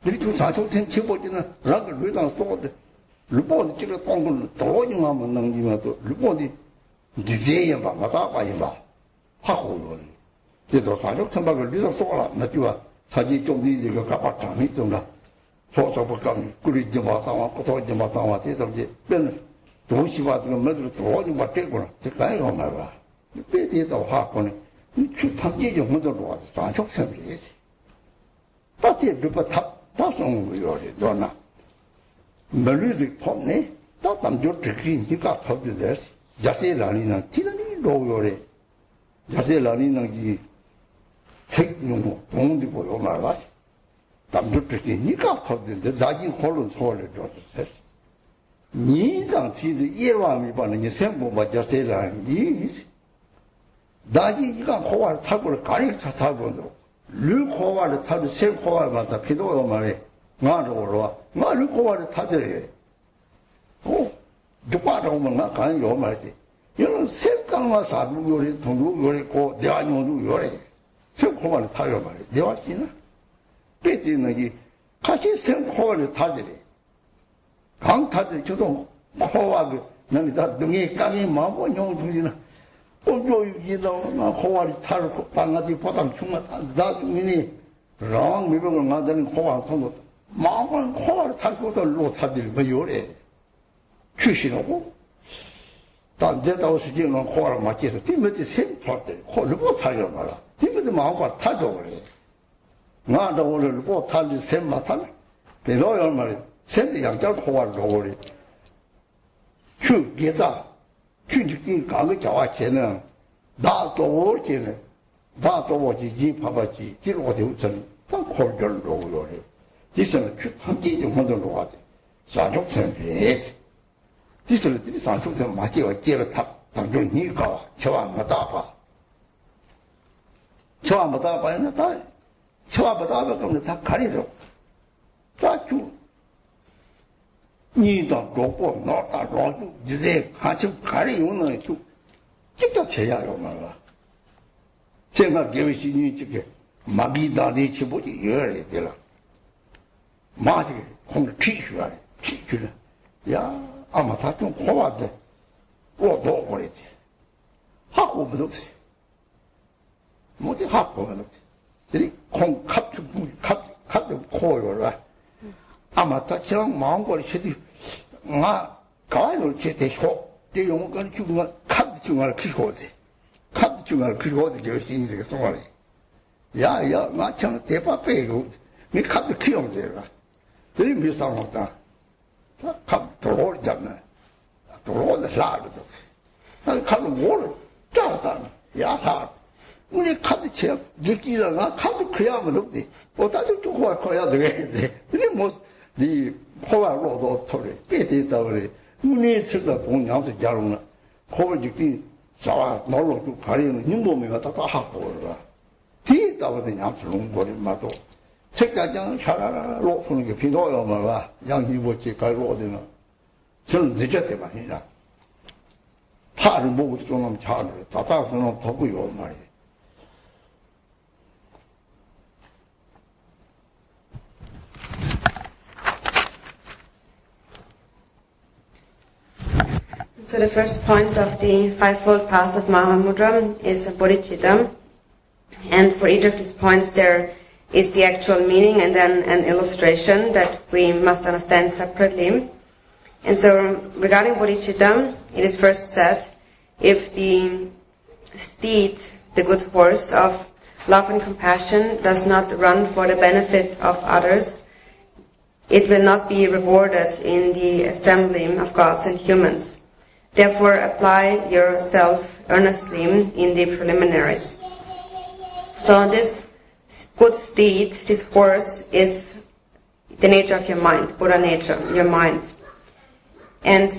이렇게 사초생 쳐보지는 락을 위당 쏘거든. 르보드 찍어 똥을 도로용하면 넘기면 또 르보드 니제에 봐, 마다가에 봐. 하고 요래. 그래서 사초생박을 위당 쏘거라. 나지와 사지 좀 니들가 가박장이 있던가. 소소박장이 끓이지 마다와 꼬소지 마다와 대서 이제 뼈는 도시 받으면 뭐들 도로지 마대구나. 제가이가 말봐. 빼대도 하고는 추탐지지 혼자 놓아서 산촉생이지. 따뜻해 누가 다 쏘는 거요래 너나. 머리도 폼네. 다 담조 듣기 니가 컵도 될지. 자세라니는 티다니 로요래. 자세라니는 이 책용고 동도 보여 말아지. 담조 듣기 니가 컵도 돼. 나지 홀로 소리를 줬어. 니당 티도 예와미 받는 이 생보마 자세라니 나지 이가 코와를 타고 가리를 타고 르 코와를 타도 세 코와를 맞다 피도가 말해 나를 올라와 나를 코와를 타더래 오 누가로 오면 나 가는 요 말이지 이런 색강과 사두 요리 동두 요리 고 대안용도 요리 세 코와를 타요 말이야 내와 끼나 빼지는 이 같이 세 코와를 타더래 강 타더래 저도 코와 그 나는 다 등에 깡이 마법 용중지는 어조이기다 나 호와리 타르고 땅아디 보담 충만 나중이니 랑 미병을 만드는 호와 통도 마음은 호와리 타고서 로 타들 뭐 요래 출신하고 단대다고 시기는 호를 맞게서 뒤면에 샘플때 호를 못 타려 말아. 뒤면에 마음과 타죠 그래. 나도 오늘 못 탈리 샘마 탈. 배로요 말이야. 샘의 양절 호를 놓으리. 주기자 주직이 가게 자와체는 나도 오지는 나도 오지 봐봐지 지로 되우선 딱 콜절 놓으려. 디스는 한기 좀 먼저 놓아야 돼. 사족선 해. 디스는 들이 사족선 맞게와 깨가 탁 당장 니가 저한테 따봐. 저한테 따봐야 다 저한테 따봐 그러면 다 가리죠. 다주 니도 놓고 너다 놓고 이제 같이 가리우는 주 직접 제야요 말아. 제가 계획이 이렇게 마비다니 치보지 열에 되라. 마시게 공을 튀쉬라. 튀쉬라. 야, 아마 다 좀 고맙대. 또 버리지. 하고 못없지. 뭐지 하고 못없지. 이 공 갑주 갑주 코요라. 아마 다 지랑 마음걸 시디 나 가와를 제대로 내 용건 주가 갑주 중을 키고지. 갑주 중을 키고지 교신이 되게 소리. 야, 나 참 대파 빼고 니 갑주 키우면 되라. 들이 미상하다. 갑 돌아오잖아. 돌아오는 라도. 난 갑을 뭐를 짜다. 야, 우리 갑이 제 느끼잖아. 갑을 그야만 없지. 어따지 좀 거야 되겠는데. 들이 네 포화로도 토리 깨지다 그래. 우리 측다 동양도 자루나. 거기 죽디 자와 놀러 좀 가리는 님몸이가 다 하고 그러라. 뒤에 따보더니 앞으로 거리 마도. 책가장 샤라라 로프는 게 비도요 말아. 양이보지 갈고 어디나. 저는 늦었대만 이라. 파를 먹을 좀 잘해. 따다서는 더고요 말이야. So the first point of the Fivefold Path of Mahamudra is bodhicitta. And for each of these points there is the actual meaning and then an illustration that we must understand separately. And so regarding bodhicitta, it is first said, if the steed, the good horse of love and compassion, does not run for the benefit of others, it will not be rewarded in the assembly of gods and humans. Therefore, apply yourself earnestly in the preliminaries. So this good steed, this horse, is the nature of your mind, Buddha nature, your mind. And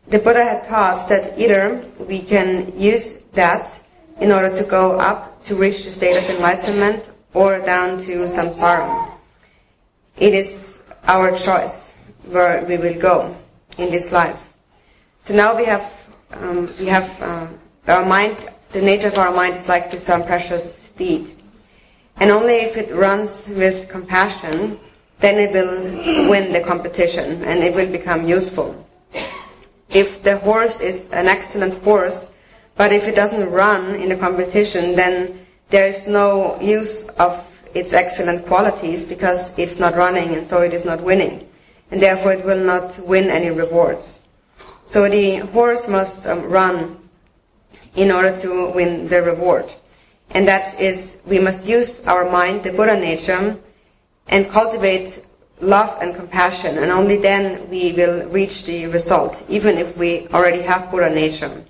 the Buddha had taught that either we can use that in order to go up to reach the state of enlightenment or down to samsara. It is our choice where we will go in this life. So now we have our mind. The nature of our mind is like this precious steed, and only if it runs with compassion, then it will win the competition and it will become useful. If the horse is an excellent horse, but if it doesn't run in the competition, then there is no use of its excellent qualities because it's not running and so it is not winning, and therefore it will not win any rewards. So the horse must run in order to win the reward. And that is, we must use our mind, the Buddha nature, and cultivate love and compassion, and only then we will reach the result, even if we already have Buddha nature.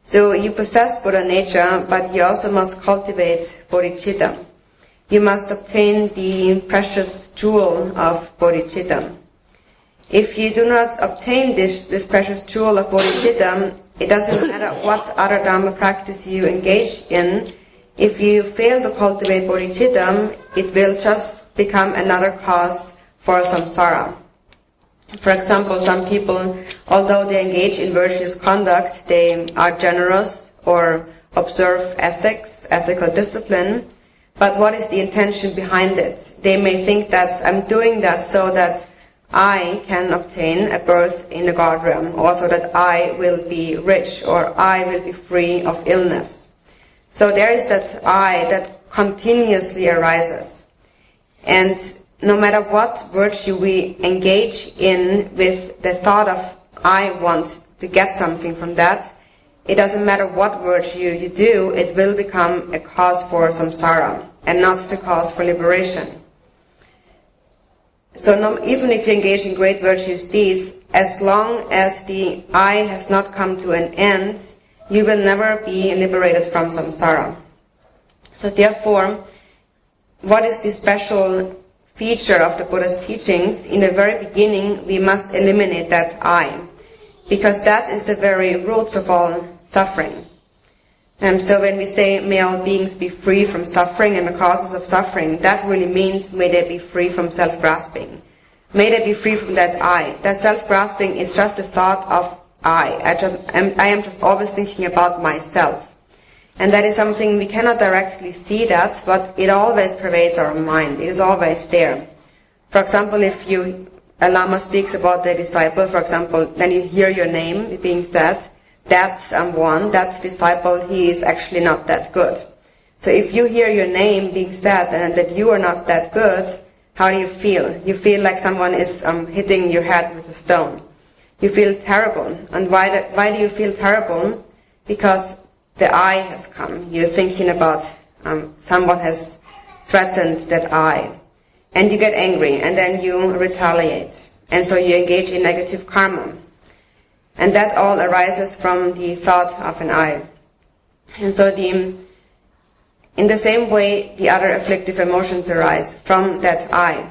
So you possess Buddha nature, but you also must cultivate bodhicitta. You must obtain the precious jewel of bodhicitta. If you do not obtain this precious jewel of bodhicitta, it doesn't matter what other Dharma practice you engage in. If you fail to cultivate bodhicitta, it will just become another cause for samsara. For example, some people, although they engage in virtuous conduct, they are generous or observe ethics, ethical discipline, but what is the intention behind it? They may think that I'm doing that so that I can obtain a birth in the God realm, or so that I will be rich, or I will be free of illness. So there is that I that continuously arises. And no matter what virtue we engage in with the thought of I want to get something from that, it doesn't matter what virtue you do, it will become a cause for samsara and not the cause for liberation. So even if you engage in great virtues deeds, as long as the I has not come to an end, you will never be liberated from samsara. So therefore, what is the special feature of the Buddha's teachings? In the very beginning, we must eliminate that I, because that is the very roots of all suffering. So when we say, may all beings be free from suffering and the causes of suffering, that really means may they be free from self-grasping. May they be free from that I. That self-grasping is just a thought of I am just always thinking about myself. And that is something we cannot directly see that, but it always pervades our mind. It is always there. For example, if a Lama speaks about the disciple, for example, then you hear your name being said, that's one, that disciple, he is actually not that good. So if you hear your name being said and that you are not that good, how do you feel? You feel like someone is hitting your head with a stone. You feel terrible. And why do you feel terrible? Because the I has come. You're thinking about someone has threatened that I. And you get angry, and then you retaliate. And so you engage in negative karma. And that all arises from the thought of an I. And so in the same way, the other afflictive emotions arise from that I.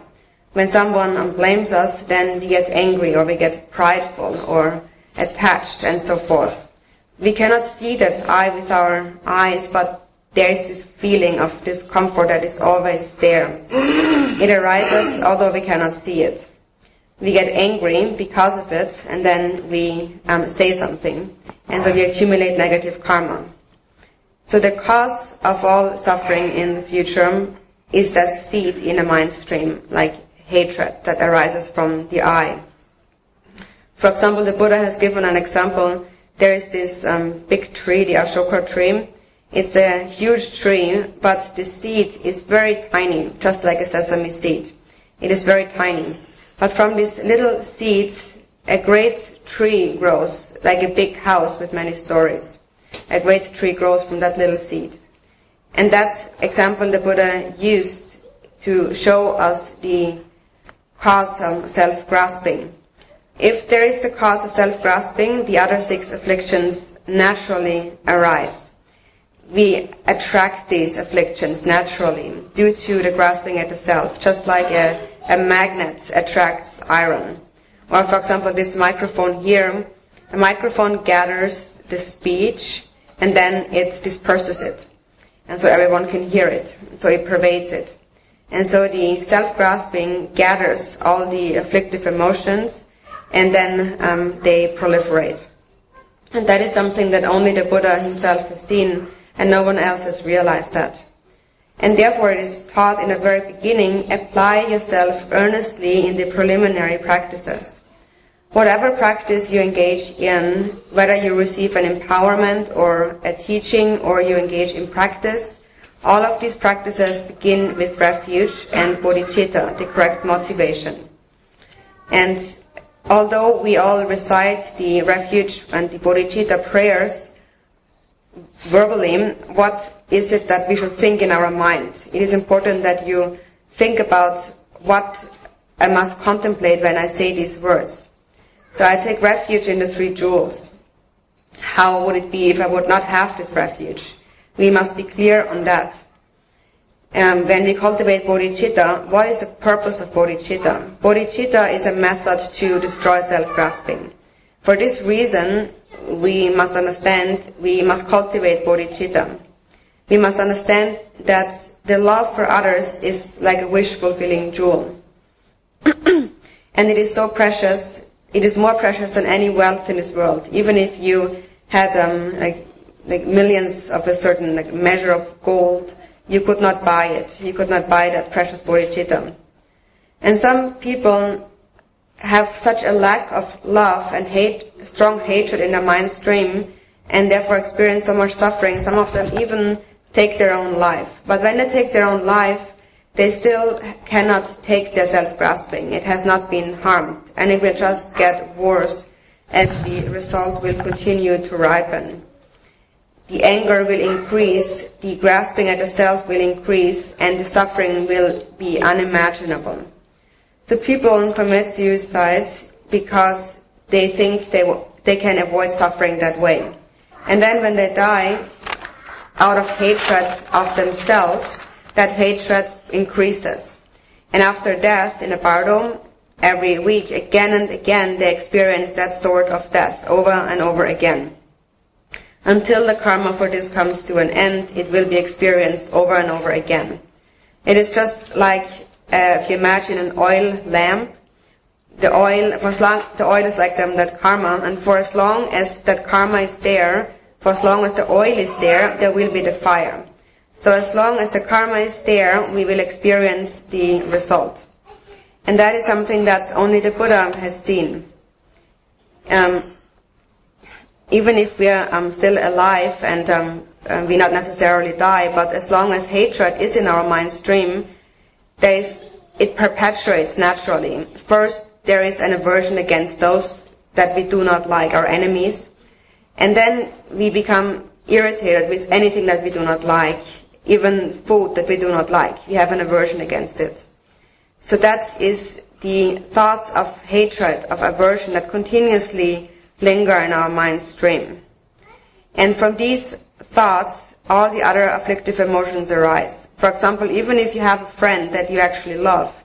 When someone blames us, then we get angry, or we get prideful, or attached, and so forth. We cannot see that I with our eyes, but there is this feeling of discomfort that is always there. It arises, although we cannot see it. We get angry because of it, and then we say something, and so we accumulate negative karma. So the cause of all suffering in the future is that seed in a mind stream, like hatred, that arises from the I. For example, the Buddha has given an example. There is this big tree, the Ashoka tree. It's a huge tree, but the seed is very tiny, just like a sesame seed. It is very tiny. But from this little seed, a great tree grows, like a big house with many stories. A great tree grows from that little seed. And that example the Buddha used to show us the cause of self-grasping. If there is the cause of self-grasping, the other 6 afflictions naturally arise. We attract these afflictions naturally due to the grasping at the self, just like a magnet attracts iron. Or for example, this microphone here, a microphone gathers the speech and then it disperses it. And so everyone can hear it. So it pervades it. And so the self-grasping gathers all the afflictive emotions and then they proliferate. And that is something that only the Buddha himself has seen, and no one else has realized that. And therefore it is taught in the very beginning, apply yourself earnestly in the preliminary practices. Whatever practice you engage in, whether you receive an empowerment or a teaching or you engage in practice, all of these practices begin with refuge and bodhicitta, the correct motivation. And although we all recite the refuge and the bodhicitta prayers verbally, what is it that we should think in our mind? It is important that you think about what I must contemplate when I say these words. So I take refuge in the 3 jewels. How would it be if I would not have this refuge? We must be clear on that. When we cultivate bodhicitta, what is the purpose of bodhicitta? Bodhicitta is a method to destroy self-grasping. For this reason, we must understand, we must cultivate bodhicitta. We must understand that the love for others is like a wish-fulfilling jewel. And it is so precious, it is more precious than any wealth in this world. Even if you had like millions of a certain measure of gold, you could not buy it. You could not buy that precious bodhicitta. And some people have such a lack of love and strong hatred in their mind stream, and therefore experience so much suffering. Some of them even take their own life. But when they take their own life, they still cannot take their self-grasping. It has not been harmed, and it will just get worse as the result will continue to ripen. The anger will increase, the grasping at the self will increase, and the suffering will be unimaginable. So people commit suicide because they think they can avoid suffering that way. And then when they die, out of hatred of themselves, that hatred increases. And after death in a bardo, every week, again and again, they experience that sort of death over and over again. Until the karma for this comes to an end, it will be experienced over and over again. It is just like if you imagine an oil lamp. The oil is like that karma, and for as long as that karma is there, for as long as the oil is there will be the fire. So as long as the karma is there, we will experience the result. And that is something that only the Buddha has seen. Even if we are still alive and we not necessarily die, but as long as hatred is in our mind stream, it perpetuates naturally. First, there is an aversion against those that we do not like, our enemies. And then we become irritated with anything that we do not like, even food that we do not like. We have an aversion against it. So that is the thoughts of hatred, of aversion that continuously linger in our mind stream. And from these thoughts, all the other afflictive emotions arise. For example, even if you have a friend that you actually love,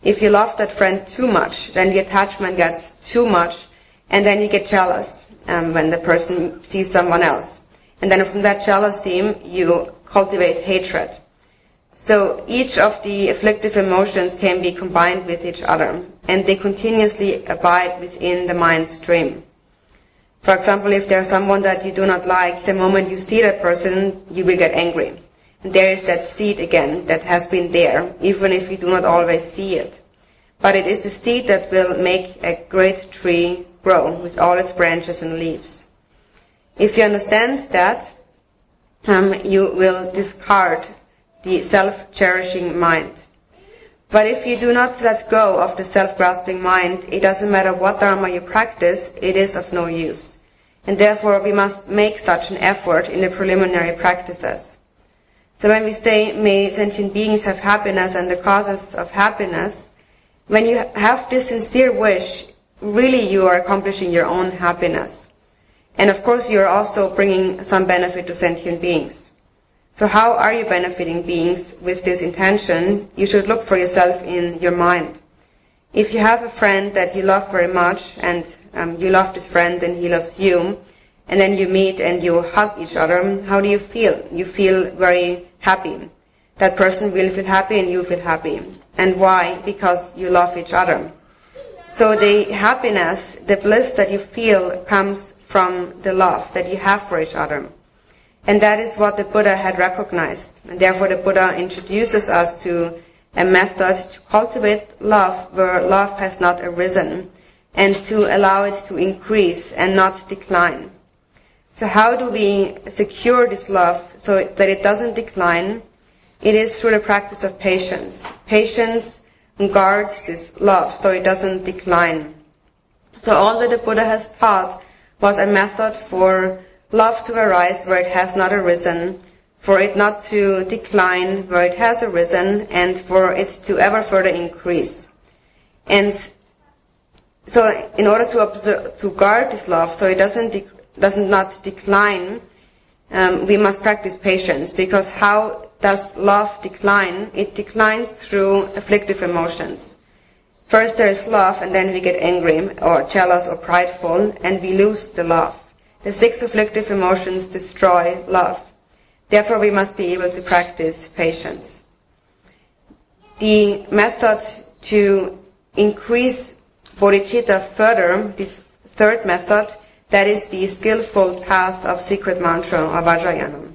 if you love that friend too much, then the attachment gets too much, and then you get jealous when the person sees someone else. And then from that jealousy, you cultivate hatred. So each of the afflictive emotions can be combined with each other, and they continuously abide within the mind stream. For example, if there's someone that you do not like, the moment you see that person, you will get angry. And there is that seed again that has been there, even if you do not always see it. But it is the seed that will make a great tree grow with all its branches and leaves. If you understand that, you will discard the self-cherishing mind. But if you do not let go of the self-grasping mind, it doesn't matter what dharma you practice, it is of no use. And therefore we must make such an effort in the preliminary practices. So when we say, may sentient beings have happiness and the causes of happiness, when you have this sincere wish, really you are accomplishing your own happiness. And of course you are also bringing some benefit to sentient beings. So how are you benefiting beings with this intention? You should look for yourself in your mind. If you have a friend that you love very much, and you love this friend and he loves you, and then you meet and you hug each other, how do you feel? You feel very happy. That person will feel happy and you feel happy. And why? Because you love each other. So the happiness, the bliss that you feel comes from the love that you have for each other. And that is what the Buddha had recognized. And therefore the Buddha introduces us to a method to cultivate love where love has not arisen, and to allow it to increase and not decline. So how do we secure this love so that it doesn't decline? It is through the practice of patience. Patience guards this love so it doesn't decline. So all that the Buddha has taught was a method for love to arise where it has not arisen, for it not to decline where it has arisen, and for it to ever further increase. And so in order to guard this love so it does not decline, we must practice patience, because how does love decline? It declines through afflictive emotions. First there is love, and then we get angry or jealous or prideful, and we lose the love. The 6 afflictive emotions destroy love. Therefore we must be able to practice patience. The method to increase bodhicitta further, this third method, that is the skillful path of secret mantra or Vajrayana.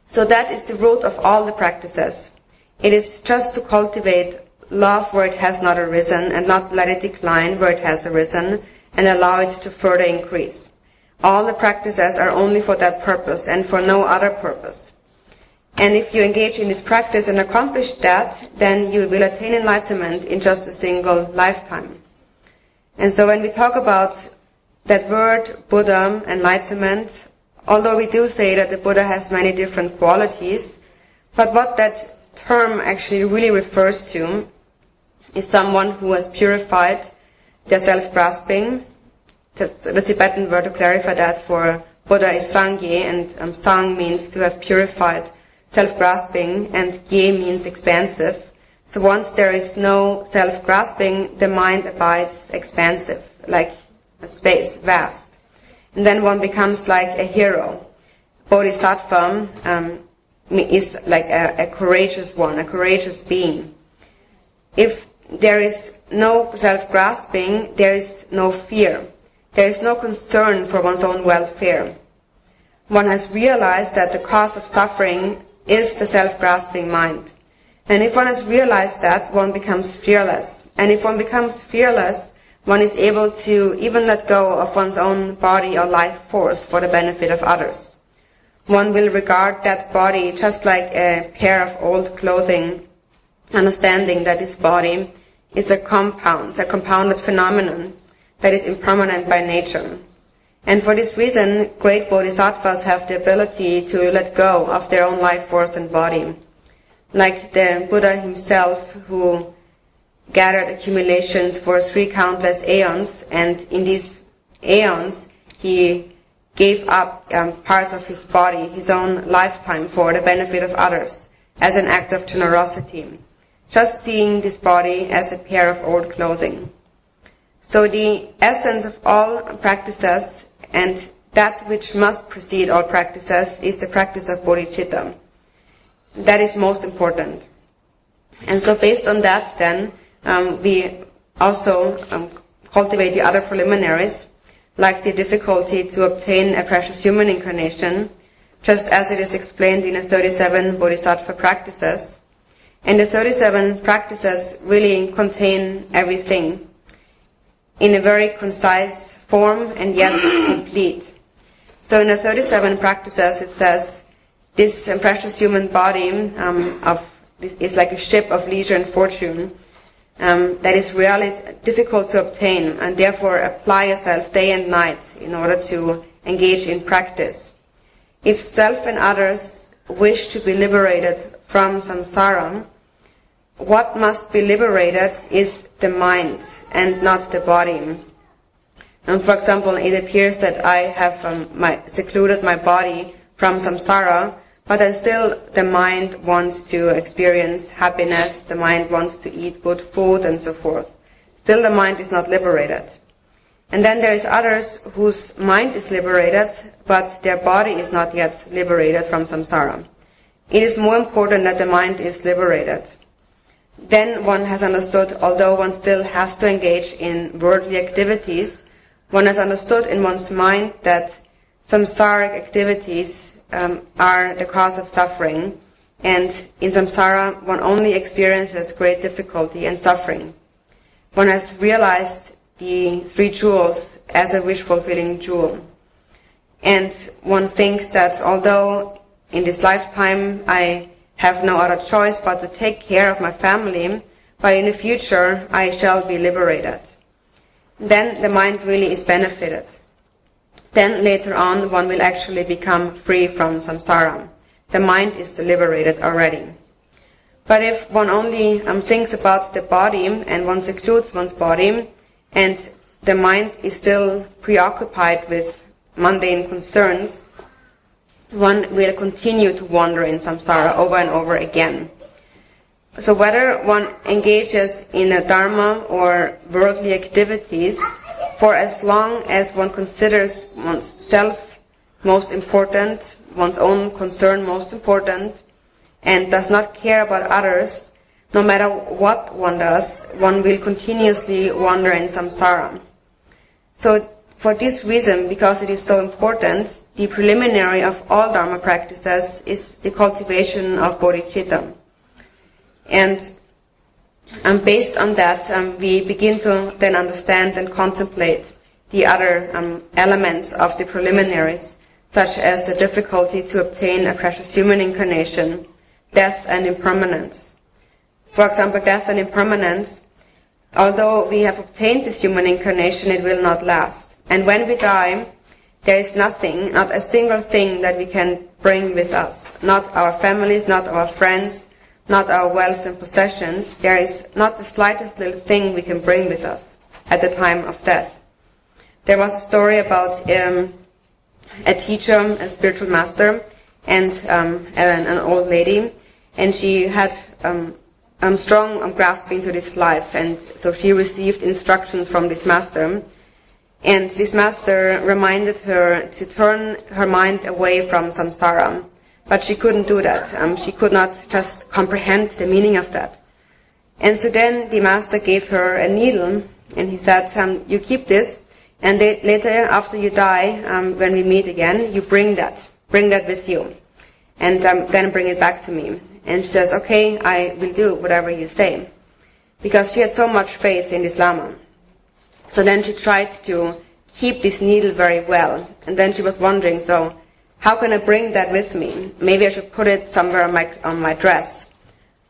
So that is the root of all the practices. It is just to cultivate love where it has not arisen, and not let it decline where it has arisen, and allow it to further increase. All the practices are only for that purpose and for no other purpose. And if you engage in this practice and accomplish that, then you will attain enlightenment in just a single lifetime. And so when we talk about that word, Buddha, enlightenment, although we do say that the Buddha has many different qualities, but what that term actually really refers to is someone who has purified their self-grasping. The Tibetan word to clarify that for Buddha is Sangye, and Sang means to have purified self-grasping, and Ye means expansive. So once there is no self-grasping, the mind abides expansive, like a space, vast. And then one becomes like a hero. Bodhisattva is like a courageous one, a courageous being. If there is no self-grasping, there is no fear. There is no concern for one's own welfare. One has realized that the cause of suffering is the self-grasping mind. And if one has realized that, one becomes fearless. And if one becomes fearless, one is able to even let go of one's own body or life force for the benefit of others. One will regard that body just like a pair of old clothing, understanding that this body is a compounded phenomenon that is impermanent by nature. And for this reason, great bodhisattvas have the ability to let go of their own life force and body. Like the Buddha himself, who gathered accumulations for 3 countless aeons, and in these aeons he gave up parts of his body, his own lifetime, for the benefit of others, as an act of generosity, just seeing this body as a pair of old clothing. So the essence of all practices, and that which must precede all practices, is the practice of bodhicitta. That is most important. And so based on that then, we also cultivate the other preliminaries, like the difficulty to obtain a precious human incarnation, just as it is explained in the 37 bodhisattva practices. And the 37 practices really contain everything in a very concise form and yet complete. So in the 37 practices it says, this precious human body is like a ship of leisure and fortune that is really difficult to obtain, and therefore apply yourself day and night in order to engage in practice. If self and others wish to be liberated from samsara, what must be liberated is the mind and not the body. And for example, it appears that I have secluded my body from samsara, but then still the mind wants to experience happiness, the mind wants to eat good food and so forth. Still the mind is not liberated. And then there is others whose mind is liberated, but their body is not yet liberated from samsara. It is more important that the mind is liberated. Then one has understood, although one still has to engage in worldly activities, one has understood in one's mind that samsaric activities are the cause of suffering, and in samsara one only experiences great difficulty and suffering. One has realized the 3 jewels as a wish-fulfilling jewel. And one thinks that although in this lifetime I have no other choice but to take care of my family, but in the future I shall be liberated. Then the mind really is benefited. Then later on one will actually become free from samsara. The mind is liberated already. But if one only thinks about the body and one secludes one's body, and the mind is still preoccupied with mundane concerns, one will continue to wander in samsara over and over again. So whether one engages in a dharma or worldly activities, for as long as one considers one's self most important, one's own concern most important, and does not care about others, no matter what one does, one will continuously wander in samsara. So for this reason, because it is so important, the preliminary of all dharma practices is the cultivation of bodhicitta. And based on that, we begin to then understand and contemplate the other elements of the preliminaries, such as the difficulty to obtain a precious human incarnation, death and impermanence. For example, death and impermanence, although we have obtained this human incarnation, it will not last. And when we die, there is nothing, not a single thing that we can bring with us. Not our families, not our friends, not our wealth and possessions. There is not the slightest little thing we can bring with us at the time of death. There was a story about a teacher, a spiritual master, and an old lady, and she had strong grasping to this life, and so she received instructions from this master, and this master reminded her to turn her mind away from samsara, but she couldn't do that. She could not just comprehend the meaning of that. And so then the master gave her a needle, and he said, you keep this, and later, after you die, when we meet again, you bring that with you, and then bring it back to me. And she says, okay, I will do whatever you say, because she had so much faith in this Lama. So then she tried to keep this needle very well, and then she was wondering, so how can I bring that with me? Maybe I should put it somewhere on my dress.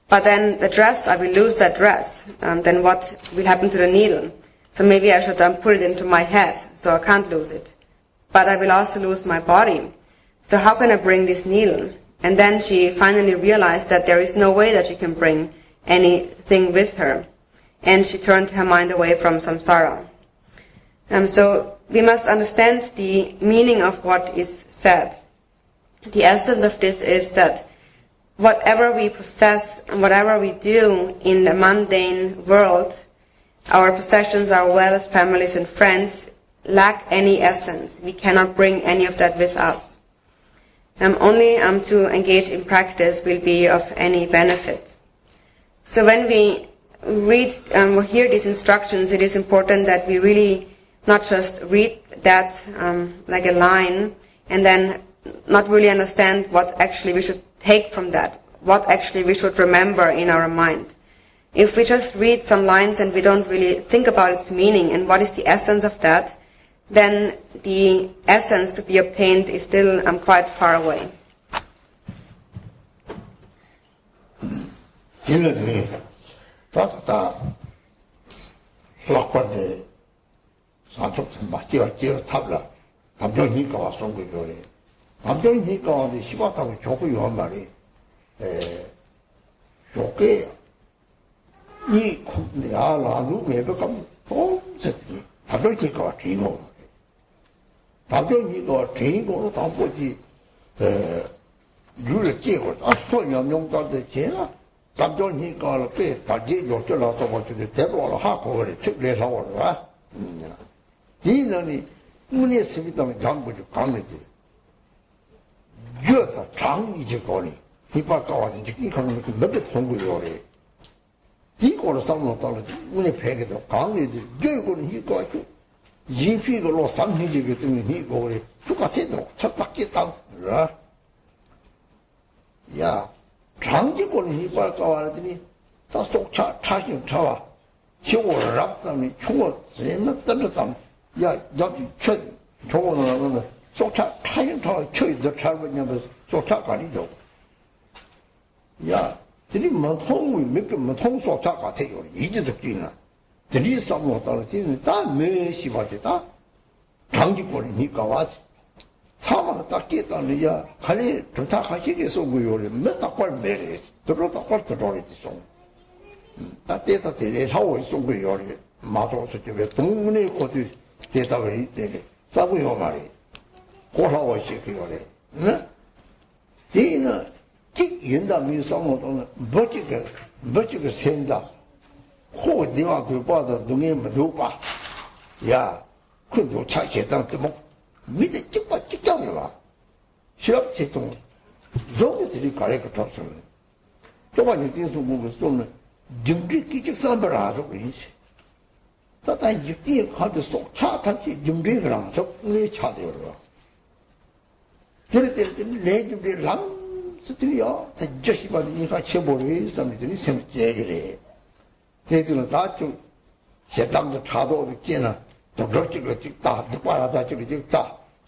But then the dress, I will lose that dress. Then what will happen to the needle? So maybe I should put it into my head, so I can't lose it. But I will also lose my body. So how can I bring this needle? And then she finally realized that there is no way that she can bring anything with her. And she turned her mind away from samsara. So we must understand the meaning of what is said. The essence of this is that whatever we possess and whatever we do in the mundane world, our possessions, our wealth, families and friends, lack any essence. We cannot bring any of that with us. Only to engage in practice will be of any benefit. So when we read or hear these instructions, it is important that we really not just read that like a line and then not really understand what actually we should take from that, what actually we should remember in our mind. If we just read some lines and we don't really think about its meaning and what is the essence of that, then the essence to be obtained is still quite far away.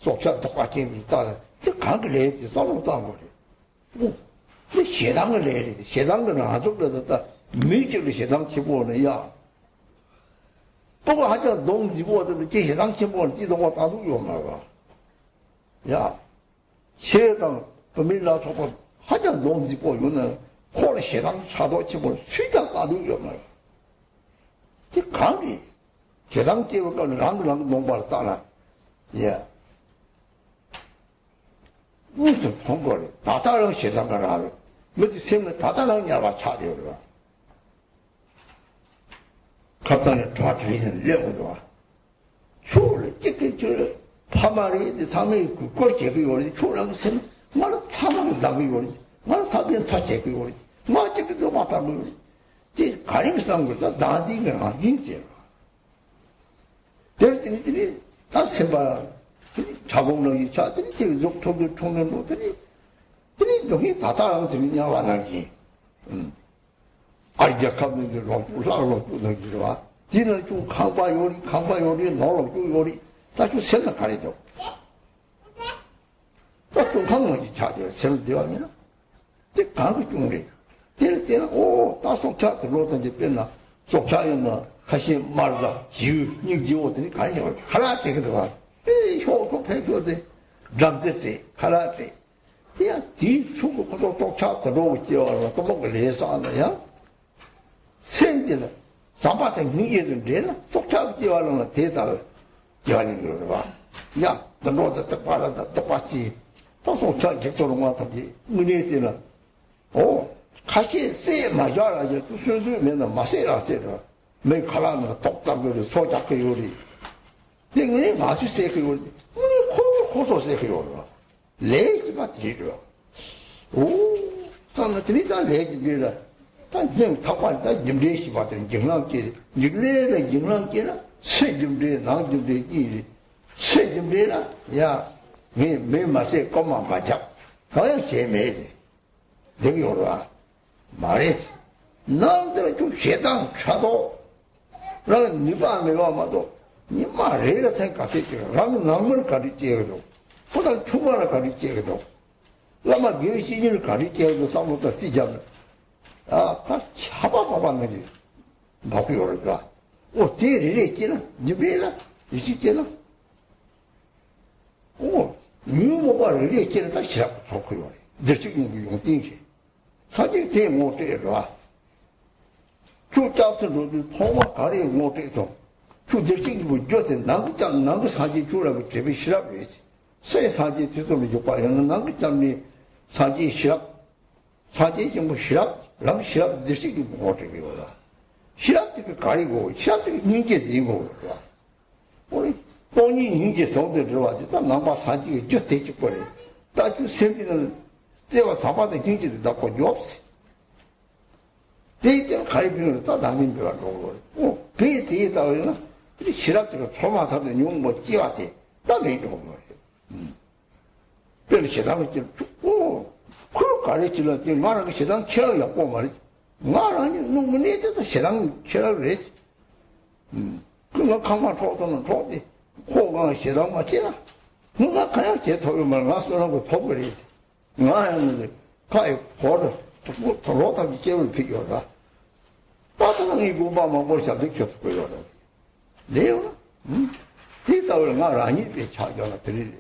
속샷 똑같이 따라 저 강을 내지 싸우고 안 거래. 그 세상을 내야 돼. 세상을 안 줬다. 매주로 세상 치고는 야. 보고 하자 농지고들 제 세상 치고는 지도가 다도 요 말아. 야. 세상 범일라 조금 하자 농지고 요는 홀 세상 차도 치고 수장 다도 요 말아. 이 강이 세상 찍을 거는 랑랑 농바를 따라. 예. 무슨 통거리 다다른 세상을 알아. 뭐지 세면 다다른 야와 차려라. 갑자기 도와주는 레고도 초를 찍게 저 파마리 삼에 그걸 제비오리 초랑 세 말 사망 나비오리 말 사비는 다 제비오리 말 찍기도 맞다고리 이 가림상 거다 나디가 아닌지 대들이 다 세바 자본론이 자들이 제족토교 총론들이 들이 너희 다다랑 들이냐 와나기 알작하면 올라로 뚫어지와 뒤는 좀 강바요리 놀러 요리 다시 생각하려죠. 또 강원이 찾아요. 생각되면 때 강이 중래 때는 다 속차 들어오든지 뺐나 속차였나 다시 말다 지우오더니 가려고 하나 되거든. 효고 배교대 잠들때 하나때 그냥 뒤 수고 그도 속차 들어오지요. 또 먹을 해서 하나야. 생기는 삼바탕 흥기에도 되나? 속차고 지어하는 대답을 지어하는 거로 봐. 야, 너 노자 똑바르다, 똑같이. 또 속차 객도로 와서지. 문에서는, 같이 쎄 맞아라. 그 술주면은 마세라, 세라. 매 가라면 똑딱거리, 소작거 요리. 땡이 마수 세그 요리. 고소 세그 요리. 레지마 드리려. 산나 드리자 레지 빌라. 단 타관다 임례시 받은 영랑길 임례를 영랑길은 세임례 나임례 이 세임례라 야매 맛에 꼬마 맞아 그냥 재미지 내가 오라 말해 남들 좀 세당 차도 나는 니가 와도 니 말해라 생각했지 나는 남을 가르치거든 보다 초반을 가르치거든 라마 명신을 가르치고 싸움부터 뛰자면 다 잡아봤는지, 나고 요럴까? 뒤에 있지나? 니베라? 있지나? 니모가 이래 있지나? 다 시작 좋고 요래. 너지금 용띵시. 사실 대 못해라. 주 잡서도 통화 가리 못해서, 주 너지금 뭐, 요새 나그 사지 주라고 제비 시랍을 했지. 새 사지 주소를 욕바하는 나그 짬이 사지 시랍, 사지 좀 시랍, 랑 시랍 드시기 못해요. 시랍도 가리고 시랍도 인게 되고 그래. 우리 돈이 인게 성대 들어와지. 딱 남바 사지가 저 대지 거래. 딱그 생기는 때와 사바의 경제도 낳고 없어. 대지 가리비는 딱 남긴 거라 그러고. 배에 대해서 그러나 그 시랍도 초마사도 용뭐 찌와대. 딱 내고 거예요. 그래서 세상을 좀 그걸 가르치려고 말하는 세상 체험이었고 말이지. 말하니 너무 내때도 세상 체험을 했지. 그러면 강만 토도는 토지. 호강은 세상 맞지나? 누가 그냥 제 토요만 가서라고 토버리지. 나였는데 가에 보를 도로다기 깨울 필요하다. 따뜻한 이구바만 볼자 느꼈을 거예요. 내요? 대답을 말 아니게 차지하나 드리래.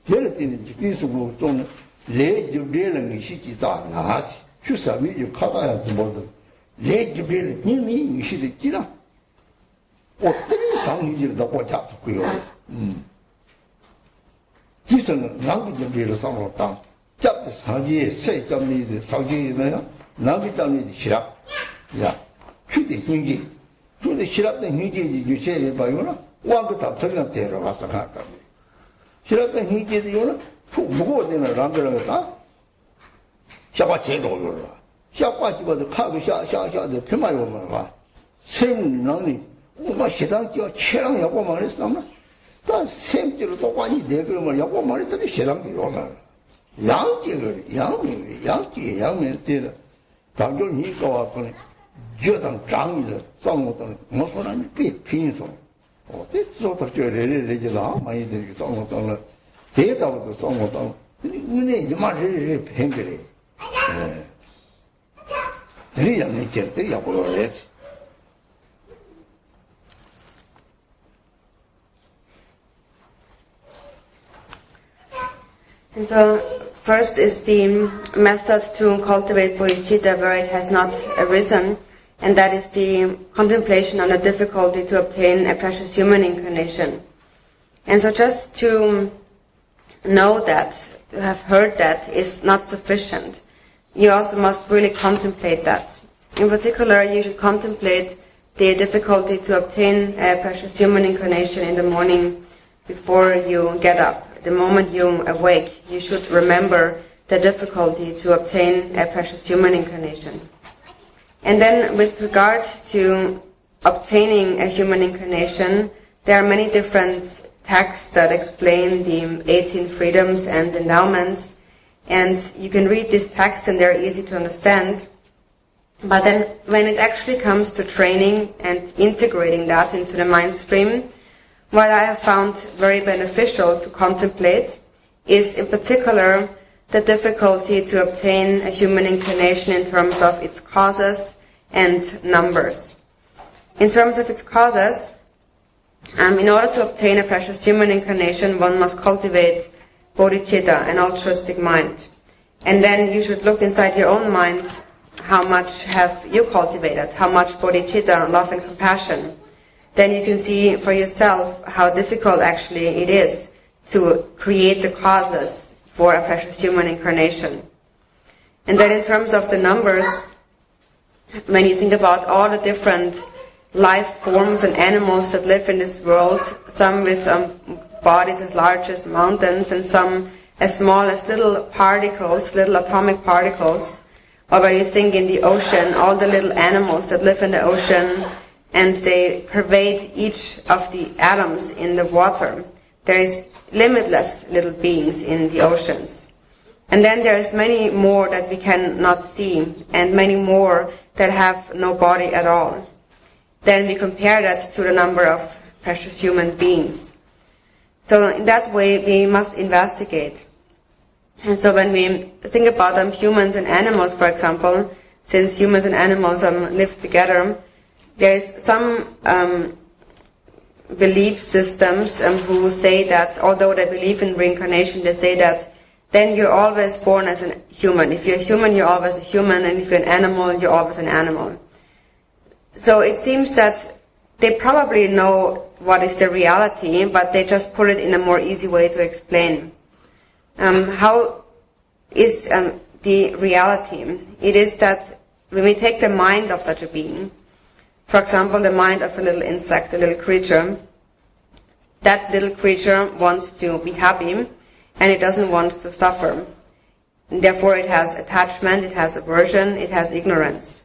예를 때는 기술로 좀 레지벨은 시기다 나지 휴사미 좀 가다야지 뭐든 레지벨 님이 시기 지나 어떻게 상의를 넣고 잡고요. 기선은 남기점비를 상으로다 잡대 상기에 세점이 상기는 남기점이 시락 야 휴대 hingi 휴대 시락된 hingi 유체를 봐요나 왕그 다 설명 데려가서 갈까 시락된 hingi도 요나 무거워 되는 랑그랑다 샤바 제도 요라 샤바 집어도 카고 샤샤샤도 편마이 오면 봐 생능이 우마 시당지와 체랑 야고 말했으면 다 생지로 똑같이 내그러면 야고 말했으면 시당지 오면 양지에 때는 당장 니가 왔거니 저당 장이를 싸우던 무슨 꽤 빈소 어때 저도 저 레레레지다 많이 되게 싸우던 대답도 써먹다. 눈에 이마를 팽그래. 들이 잡는 게 약으로 해야지. And so, first is the method to cultivate bodhicitta where it has not arisen, and that is the contemplation on the difficulty to obtain a precious human incarnation. And so just to know that, to have heard that, is not sufficient. You also must really contemplate that. In particular, you should contemplate the difficulty to obtain a precious human incarnation in the morning before you get up. The moment you awake, you should remember the difficulty to obtain a precious human incarnation. And then with regard to obtaining a human incarnation, there are many different texts that explain the 18 freedoms and endowments, and you can read these texts and they're easy to understand. But then when it actually comes to training and integrating that into the mind stream, what I have found very beneficial to contemplate is in particular the difficulty to obtain a human incarnation in terms of its causes and numbers. In terms of its causes, in order to obtain a precious human incarnation, one must cultivate bodhicitta, an altruistic mind. And then you should look inside your own mind, how much have you cultivated, how much bodhicitta, love and compassion. Then you can see for yourself how difficult actually it is to create the causes for a precious human incarnation. And then in terms of the numbers, when you think about all the different life forms and animals that live in this world, some with bodies as large as mountains and some as small as little particles, little atomic particles, or when you think in the ocean, all the little animals that live in the ocean, and they pervade each of the atoms in the water. There is limitless little beings in the oceans. And then there is many more that we cannot see, and many more that have no body at all. Then we compare that to the number of precious human beings. So in that way we must investigate. And so when we think about humans and animals, for example, since humans and animals live together, there is some belief systems who say that, although they believe in reincarnation, they say that then you're always born as a human. If you're a human, you're always a human, and if you're an animal, you're always an animal. So it seems that they probably know what is the reality, but they just put it in a more easy way to explain. How is the reality? It is that when we take the mind of such a being, for example, the mind of a little insect, a little creature, that little creature wants to be happy and it doesn't want to suffer. And therefore it has attachment, it has aversion, it has ignorance.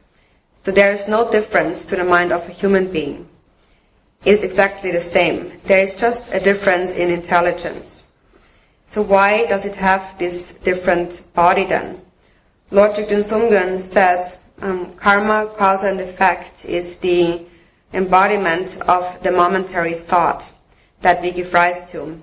So there is no difference to the mind of a human being. It is exactly the same. There is just a difference in intelligence. So why does it have this different body then? Lord Jigten Sumgön said, karma, cause and effect is the embodiment of the momentary thought that we give rise to.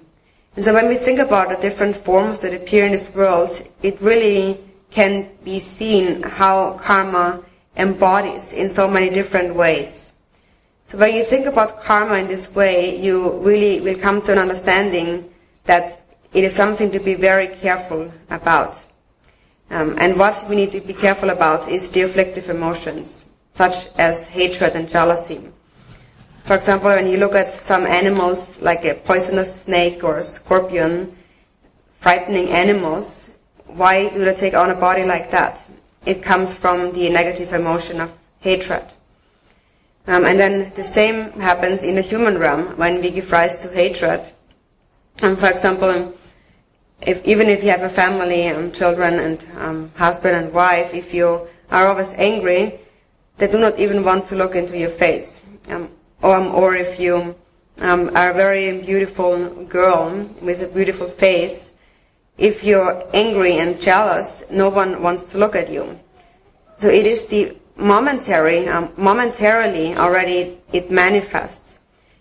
And so when we think about the different forms that appear in this world, it really can be seen how karma embodies in so many different ways. So when you think about karma in this way, you really will come to an understanding that it is something to be very careful about. And what we need to be careful about is the afflictive emotions, such as hatred and jealousy. For example, when you look at some animals, like a poisonous snake or a scorpion, frightening animals, why do they take on a body like that? It comes from the negative emotion of hatred. And then the same happens in the human realm when we give rise to hatred. For example, even if you have a family, children and husband and wife, if you are always angry, they do not even want to look into your face. Or if you are a very beautiful girl with a beautiful face, if you're angry and jealous, no one wants to look at you. So it is the momentarily already it manifests.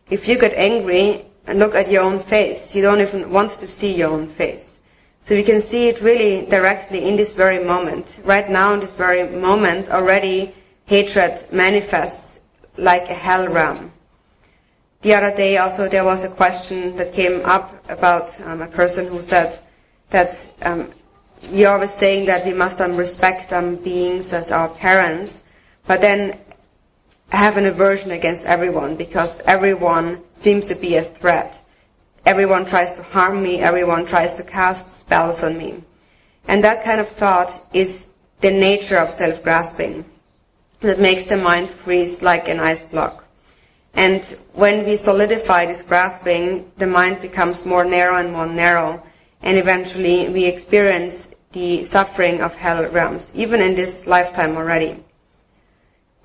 If you get angry, look at your own face. You don't even want to see your own face. So you can see it really directly in this very moment. Right now, in this very moment, already hatred manifests like a hell realm. The other day also there was a question that came up about a person who said that we're always saying that we must respect beings as our parents, but then have an aversion against everyone because everyone seems to be a threat. Everyone tries to harm me, everyone tries to cast spells on me. And that kind of thought is the nature of self-grasping. That makes the mind freeze like an ice block. And when we solidify this grasping, the mind becomes more narrow and more narrow, and eventually we experience the suffering of hell realms, even in this lifetime already.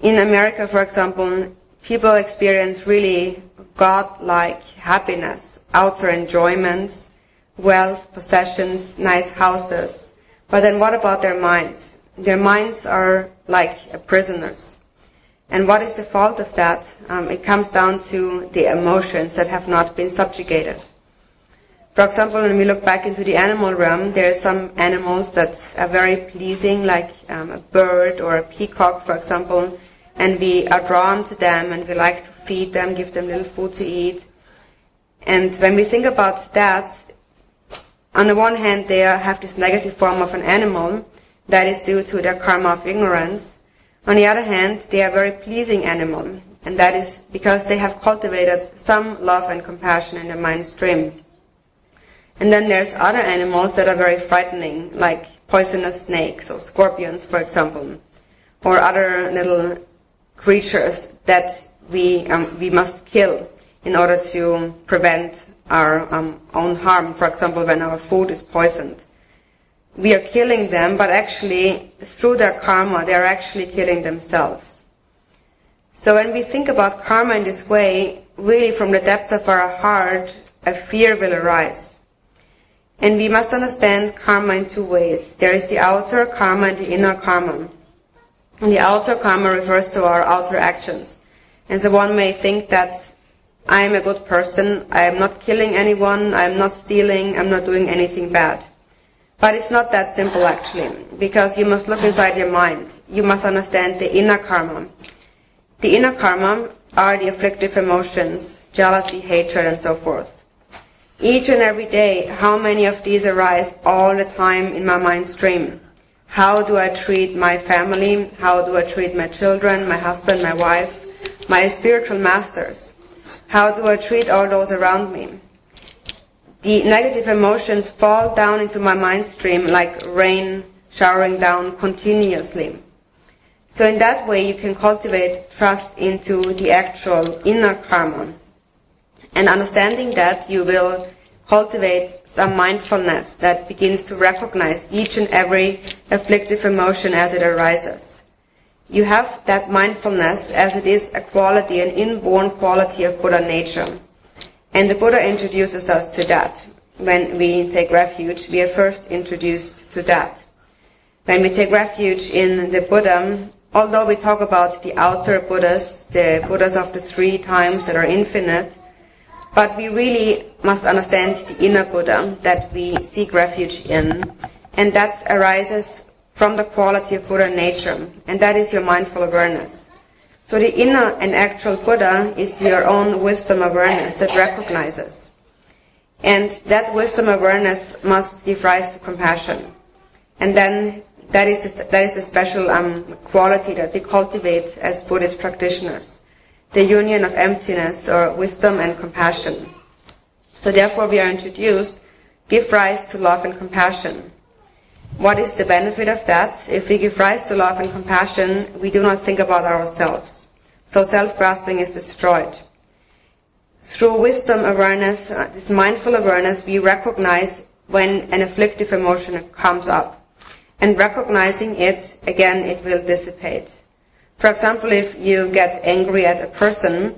In America, for example, people experience really God-like happiness, outer enjoyments, wealth, possessions, nice houses. But then what about their minds? Their minds are like prisoners. And what is the fault of that? It comes down to the emotions that have not been subjugated. For example, when we look back into the animal realm, there are some animals that are very pleasing, like a bird or a peacock, for example, and we are drawn to them and we like to feed them, give them little food to eat. And when we think about that, on the one hand, they have this negative form of an animal that is due to their karma of ignorance. On the other hand, they are a very pleasing animal, and that is because they have cultivated some love and compassion in their mind stream. And then there's other animals that are very frightening, like poisonous snakes or scorpions, for example, or other little creatures that we must kill in order to prevent our own harm. For example, when our food is poisoned. We are killing them, but actually, through their karma, they are actually killing themselves. So when we think about karma in this way, really from the depths of our heart, a fear will arise. And we must understand karma in two ways. There is the outer karma and the inner karma. And the outer karma refers to our outer actions. And so one may think that I am a good person, I am not killing anyone, I am not stealing, I am not doing anything bad. But it's not that simple actually, because you must look inside your mind. You must understand the inner karma. The inner karma are the afflictive emotions, jealousy, hatred, and so forth. Each and every day, how many of these arise all the time in my mind stream? How do I treat my family? How do I treat my children, my husband, my wife, my spiritual masters? How do I treat all those around me? The negative emotions fall down into my mind stream like rain showering down continuously. So in that way you can cultivate trust into the actual inner karma. And understanding that, you will cultivate some mindfulness that begins to recognize each and every afflictive emotion as it arises. You have that mindfulness as it is a quality, an inborn quality of Buddha nature. And the Buddha introduces us to that. When we take refuge, we are first introduced to that. When we take refuge in the Buddha, although we talk about the outer Buddhas, the Buddhas of the 3 times that are infinite, but we really must understand the inner Buddha that we seek refuge in, and that arises from the quality of Buddha nature, and that is your mindful awareness. So the inner and actual Buddha is your own wisdom awareness that recognizes. And that wisdom awareness must give rise to compassion. And then that is a special quality that we cultivate as Buddhist practitioners. The union of emptiness, or wisdom and compassion. So therefore we are introduced, give rise to love and compassion. What is the benefit of that? If we give rise to love and compassion, we do not think about ourselves. So self-grasping is destroyed. Through wisdom awareness, this mindful awareness, we recognize when an afflictive emotion comes up. And recognizing it, again, it will dissipate. For example, if you get angry at a person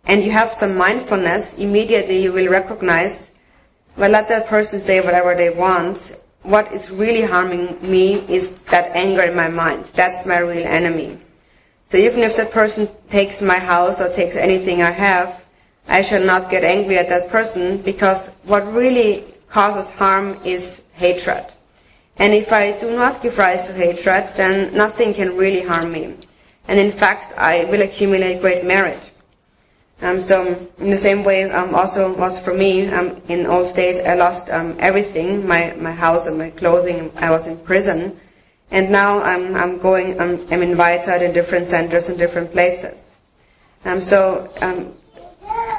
and you have some mindfulness, immediately you will recognize, well, let that person say whatever they want. What is really harming me is that anger in my mind. That's my real enemy. So even if that person takes my house or takes anything I have, I shall not get angry at that person, because what really causes harm is hatred. And if I do not give rise to hatred, then nothing can really harm me. And in fact, I will accumulate great merit. So in the same way, also was for me, in those days I lost everything, my house and my clothing. I was in prison. And now I'm invited in different centers in different places.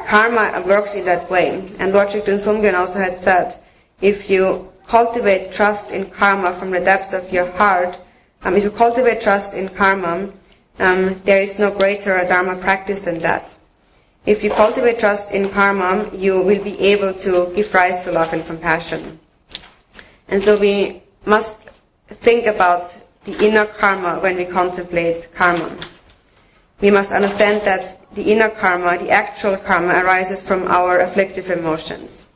Karma works in that way. And Lord Chikdun Sumgyen also had said, if you cultivate trust in karma from the depths of your heart, if you cultivate trust in karma, there is no greater Dharma practice than that. If you cultivate trust in karma, you will be able to give rise to love and compassion. And so we must think about the inner karma when we contemplate karma. We must understand that the inner karma, the actual karma, arises from our afflictive emotions.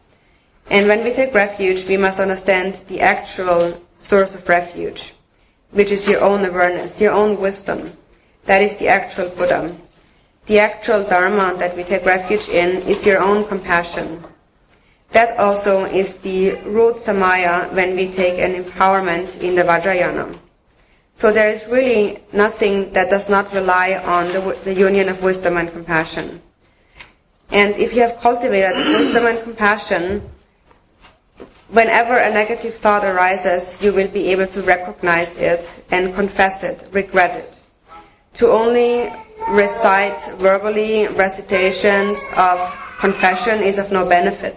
And when we take refuge, we must understand the actual source of refuge, which is your own awareness, your own wisdom. That is the actual Buddha. The actual Dharma that we take refuge in is your own compassion. That also is the root samaya when we take an empowerment in the Vajrayana. So there is really nothing that does not rely on the union of wisdom and compassion. And if you have cultivated wisdom and compassion, whenever a negative thought arises, you will be able to recognize it and confess it, regret it. To only recite verbally recitations of confession is of no benefit.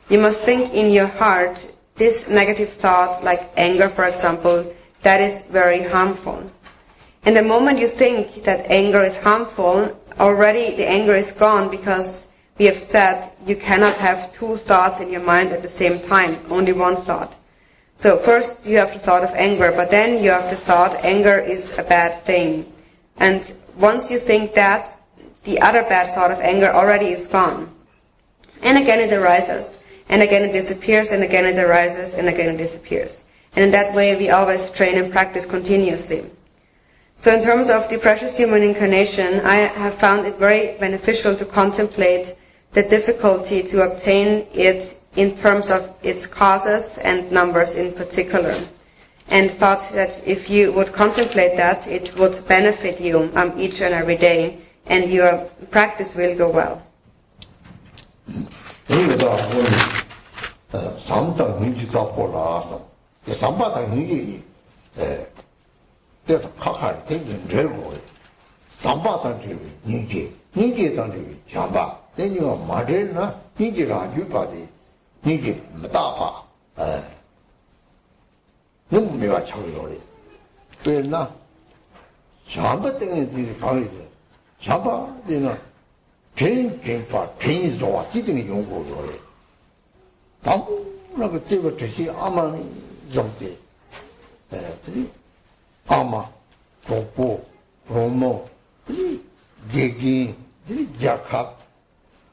You must think in your heart, this negative thought, like anger for example, that is very harmful. And the moment you think that anger is harmful, already the anger is gone, because we have said you cannot have two thoughts in your mind at the same time, only one thought. So first you have the thought of anger, but then you have the thought anger is a bad thing. And once you think that, the other bad thought of anger already is gone. And again it arises, and again it disappears, and again it arises, and again it disappears. And in that way we always train and practice continuously. So in terms of the precious human incarnation, I have found it very beneficial to contemplate the difficulty to obtain it in terms of its causes and numbers in particular. And thought that if you would contemplate that, it would benefit you each and every day, and your practice will go well. 눈매가 차고요래. 그랬나? 샤바 때문에 강의죠. 샤바는 괜찮다. 괜히 좋아. 기등이 용고요래. 다음나그 집에 다시 아마니 정대. 그리 아마 도포 로모 그리 계기 그리 자카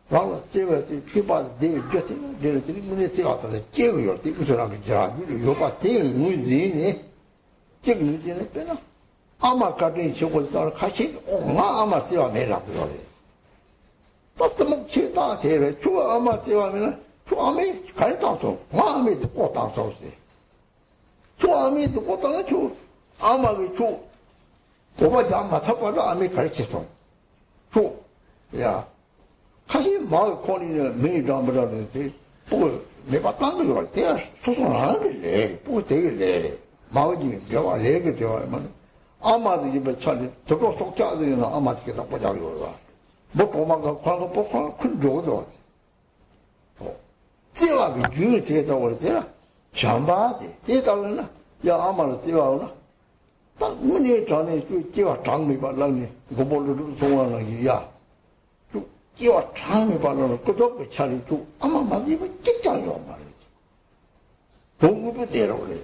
라고 집에 피바 되게 좋으면 되게 문에 세워서 깨고요. 이거랑 저랑 요바 되게 문제네. 되게 문제네. 빼나. 아마 가든 쇼고서 같이 아마 세워 내라고요. 또 먹지다 제일 좋아 아마 세워면 좋아면 갈다서 마음이 또 당서서. 좋아면 또 당서 아마가 좋 도바지 아마 잡아도 아미 가르쳤어. 야 사실 마을 권위는 매니저보다는 뭐 내가 딴 거를 대야 소송하는데 뭐 되게 마을이 배워 내게 되어야만 아마도 집에 차리 저거 속자들이나 아마도 보자고요. 뭐 도망가 가서 뽑고 큰 조도. 지와비 주의 대도 그러더라. 잠바지 대도는 야 아마도 지와오나. 딱 문에 전에 그 지와 장미 발랑이 고볼로 송하는 야. 이와 장미 발언을 끄덕고 차리고 아마 만지면 직장이란 말이지. 동급에 내려오래.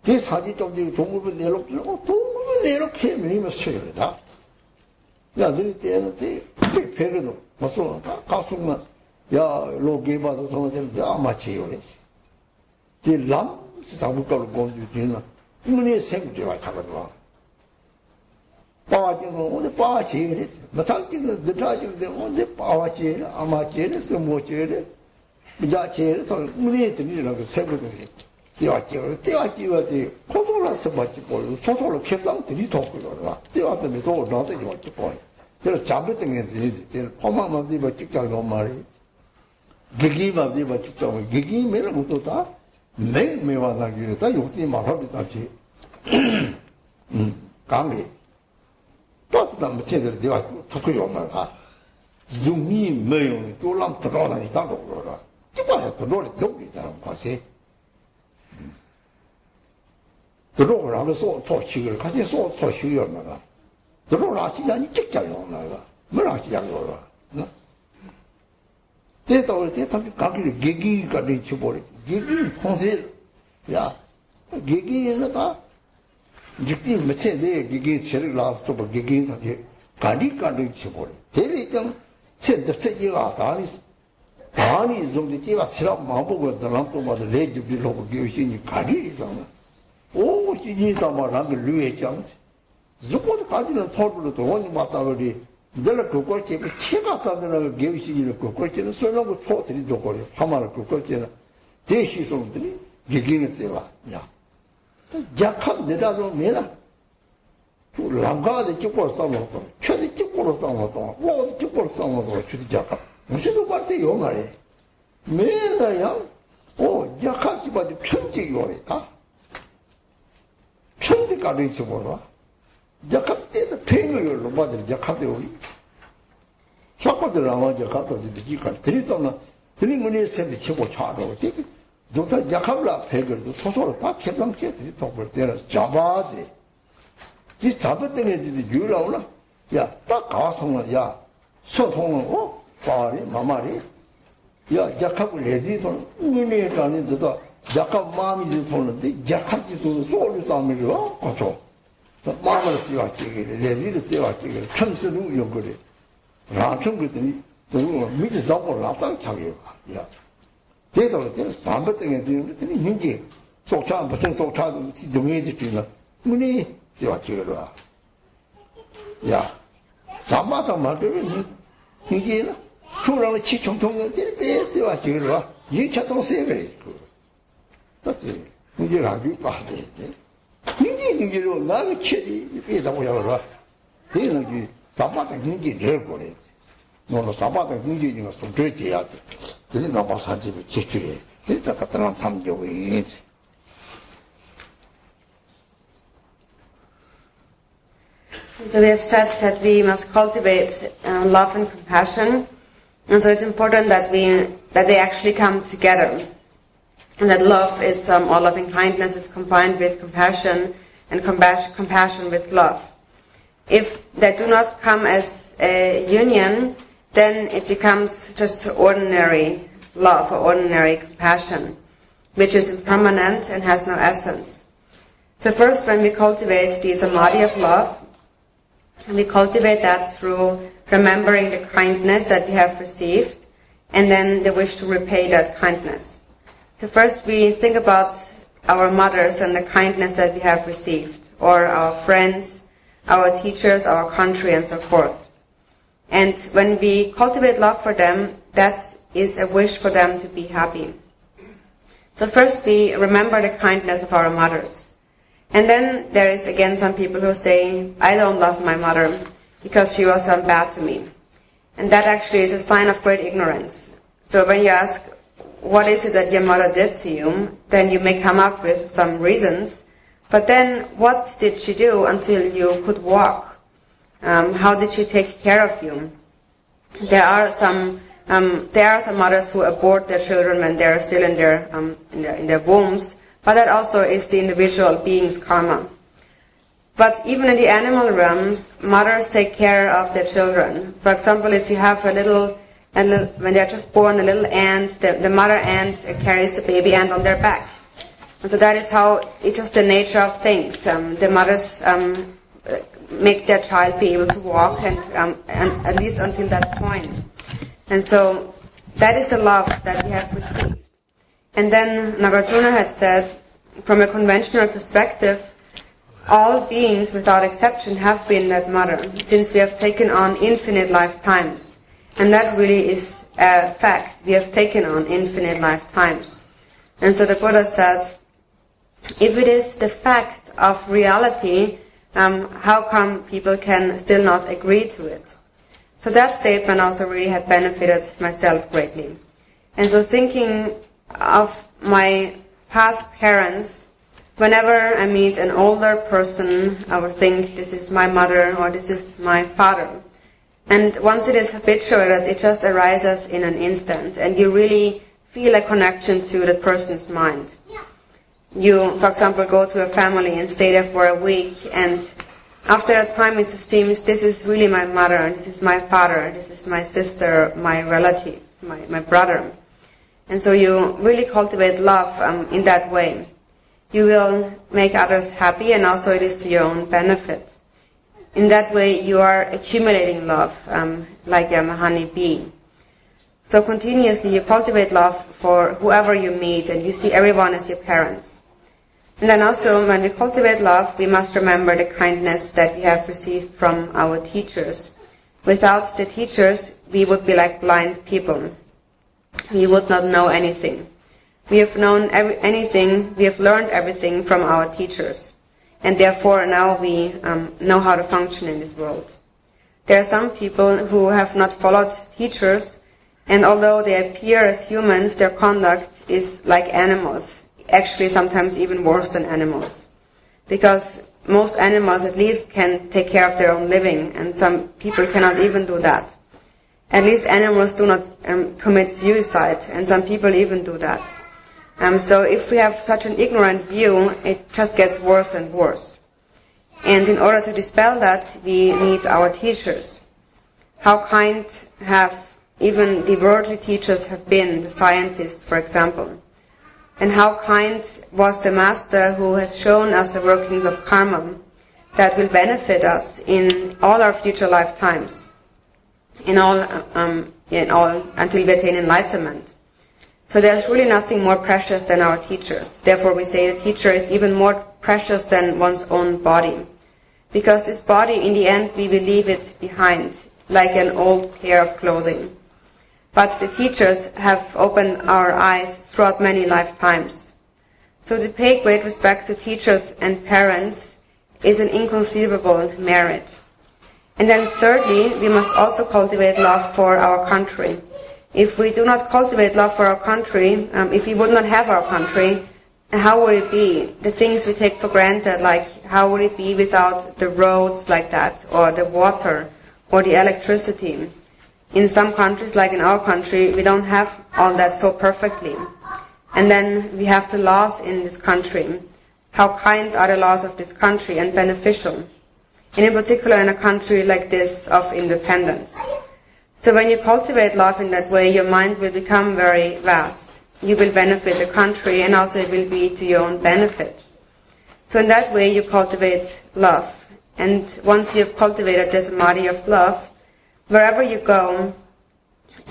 그 사지 좀 동급에 내려오고 동급에 내려오게 밀리면 수요일이다. 야, 너희 때는 배려도 벌써 가수만 야, 로게바도 성화되면 아마 지요랬지. 그 람, 사무가로 공주지는 문의 생주가 가거든. 빠지는 오늘 빠지래. 마상기는 드라지는 오늘 빠지래. 아마지래. 스모지래. 미자지래. 또 문에들이라고 세거든요. 띄워지워지 고소라서 맞지 보여. 소소로 개방들이 도구로라. 띄워도 또 나서 맞지 보여. 그래서 잡을 때는 포만만 뒤에 찍자고 말이. 기기만 뒤에 찍자고. 기기면 못다. 매매와나기를 다 욕지 말하듯이. 강이 또 남의 체들 내가 토크요 말아. 좀이 매용 또 람 들어가니 당도 그러라. 이거야 또 노래 듣고 있다는 거지. 들어오라고 소식을 같이 소식이요 말아. 들어오라 시간이 찍자요 말아. 뭐라 시간이요. 대답을 가기를 계기가 되지 버리. 계기 통세 야 계기에서 다 직접 매체에 계기 체를 나서 뭐 계기에서 가리가 되지 버리. 대리점 센터체가 다니 좀 되지가 싫어 마보고 들어도 봐도 레지 빌로고 교신이 가리잖아. 오 진짜 말하는 류에장. 저것도 가지는 토르도 돈이 맞다 그리. 내가 그걸 제가 체가 사는 교신이를 그걸 제가 설명을 소들이 도 거려. 하마를 그걸 제가 대시성들이 얘기를 해와. 야. 약한 내다도 내라. 랑가데 찍고 싸먹고, 최대 찍고 싸먹고, 뭐 찍고 싸먹고, 최대 약한. 무슨 말이에요, 말이야. 매나야, 약한 집안이 편지기 오래다. 편지까지 있어보라. 약한 때도 팽을 받을 약한 때 우리. 샤코들 나와 약한 때 지가 들이서나, 들이문에 셈이 치고 차로. 누가 약합을 팽을 소소로 다 개방체 들이통을 때려 잡아야지. 이 잡을 때는 유라오나? 야, 딱 가성은, 야, 소통은, 빠리, 마마리? 야, 약합을 내지 돈, 은혜에 다니다가 약합 마음이 도는데, 약합 지도 소리 싸움이죠? 가서. 마음을 띄워지기를, 내지를 띄워지기를, 천수를 연거리. 라천 그랬더니, 밑에 잡고 라땅 차기가. 야. 대답을 때는 삼백 등에 드는 민기, 속차, 무슨 속차도 동해지 뛰는, 은혜, 띄워지기를 와. 야, 삼마다 말들은, 이게, 그러면 치통통을 뗄 때, 띄워지기를 와. 이 차통 세그래. 그렇지. 이게 아주 빠져. 이게로 나는 체리, 이다고 하라. 얘는 삼마다 민기 늘 거래. 너는 삼마다 민기가 좀 되지야 돼. 그래, 나가 사집을 제출해. 그래서 갖다가 삼족이. So we have said that we must cultivate love and compassion, and so it's important that they actually come together, and that love is all loving kindness is combined with compassion, and compassion with love. If they do not come as a union, then it becomes just ordinary love or ordinary compassion, which is impermanent and has no essence. So first, when we cultivate the samadhi of love, we cultivate that through remembering the kindness that we have received, and then the wish to repay that kindness. So first we think about our mothers and the kindness that we have received, or our friends, our teachers, our country, and so forth. And when we cultivate love for them, that is a wish for them to be happy. So first we remember the kindness of our mothers. And then there is again some people who say, I don't love my mother because she was bad to me. And that actually is a sign of great ignorance. So when you ask, what is it that your mother did to you, then you may come up with some reasons. But then what did she do until you could walk? How did she take care of you? There are some mothers who abort their children when they are still in their wombs, but that also is the individual being's karma. But even in the animal realms, mothers take care of their children. For example, if you have when they are just born, a little ant, the mother ant carries the baby ant on their back. And so that is how it's just the nature of things. The mothers make their child be able to walk, and at least until that point. And so that is the love that we have received. And then Nagarjuna had said, from a conventional perspective, All beings without exception have been that mother, since we have taken on infinite lifetimes. And that really is a fact. We have taken on infinite lifetimes. And so the Buddha said, if it is the fact of reality, how come people can still not agree to it? So that statement also really had benefited myself greatly. And so thinking of my past parents, whenever I meet an older person, I would think, this is my mother or this is my father. And once it is habituated, it just arises in an instant, and you really feel a connection to that person's mind. You, for example, go to a family and stay there for a week, and after a time it seems this is really my mother, this is my father, this is my sister, my relative, my brother. And so you really cultivate love in that way. You will make others happy, and also it is to your own benefit. In that way you are accumulating love, like a honey bee. So continuously you cultivate love for whoever you meet, and you see everyone as your parents. And then also when we cultivate love, we must remember the kindness that we have received from our teachers. Without the teachers, we would be like blind people. We would not know anything. We have known anything, we have learned everything from our teachers. And therefore now we know how to function in this world. There are some people who have not followed teachers, and although they appear as humans, their conduct is like animals. Actually sometimes even worse than animals. Because most animals at least can take care of their own living, and some people cannot even do that. At least animals do not commit suicide, and some people even do that. So if we have such an ignorant view, it just gets worse and worse. And in order to dispel that, we need our teachers. How kind have even the worldly teachers have been, the scientists, for example. And how kind was the master who has shown us the workings of karma that will benefit us in all our future lifetimes, in all until we attain enlightenment. So there's really nothing more precious than our teachers. Therefore we say the teacher is even more precious than one's own body. Because this body, in the end, we will leave it behind, like an old pair of clothing. But the teachers have opened our eyes throughout many lifetimes. So to pay great respect to teachers and parents is an inconceivable merit. And then thirdly, we must also cultivate love for our country. If we do not cultivate love for our country, if we would not have our country, how would it be? The things we take for granted, like how would it be without the roads like that, or the water, or the electricity? In some countries, like in our country, we don't have all that so perfectly. And then we have the laws in this country. How kind are the laws of this country and beneficial? And in particular in a country like this of independence. So when you cultivate love in that way, your mind will become very vast. You will benefit the country, and also it will be to your own benefit. So in that way you cultivate love. And once you have cultivated this samadhi of love, wherever you go,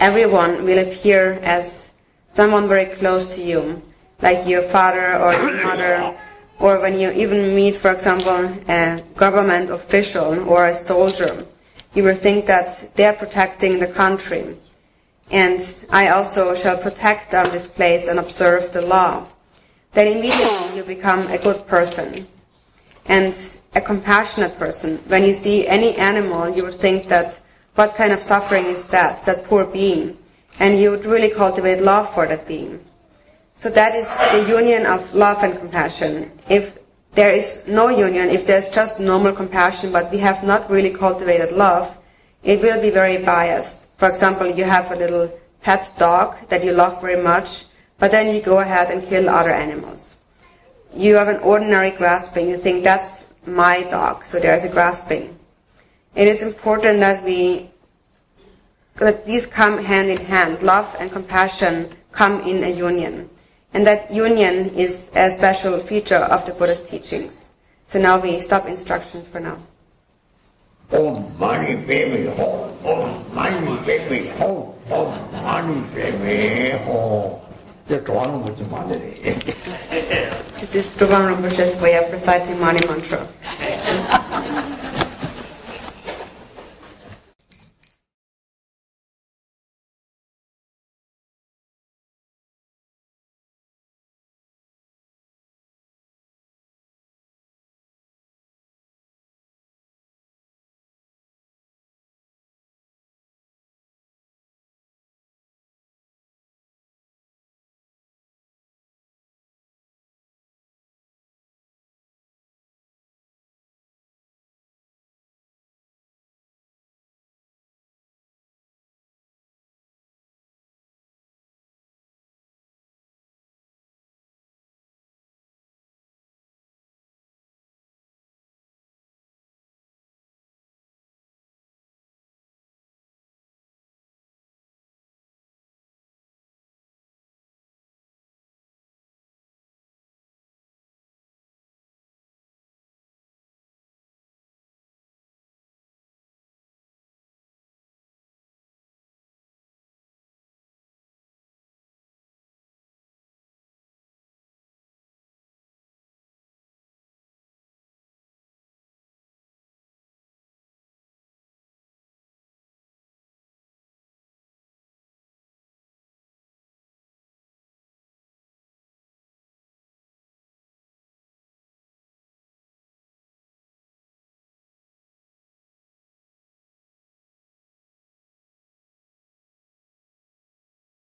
everyone will appear as someone very close to you, like your father or your mother, or when you even meet, for example, a government official or a soldier, you will think that they are protecting the country. And I also shall protect this place and observe the law. Then immediately you become a good person and a compassionate person. When you see any animal, you would think that what kind of suffering is that poor being? And you would really cultivate love for that being. So that is the union of love and compassion. If there is no union, if there's just normal compassion, but we have not really cultivated love, it will be very biased. For example, you have a little pet dog that you love very much, but then you go ahead and kill other animals. You have an ordinary grasping. You think, that's my dog, so there's a grasping. It is important that these come hand in hand. Love and compassion come in a union. And that union is a special feature of the Buddha's teachings. So now we stop instructions for now. Om Mani Padme Hum, Om Mani Padme Hum, Om Mani Padme Hum. 제 좋아하는 거지 말이래. This is Trungpa Rinpoche's way of reciting Mani Mantra.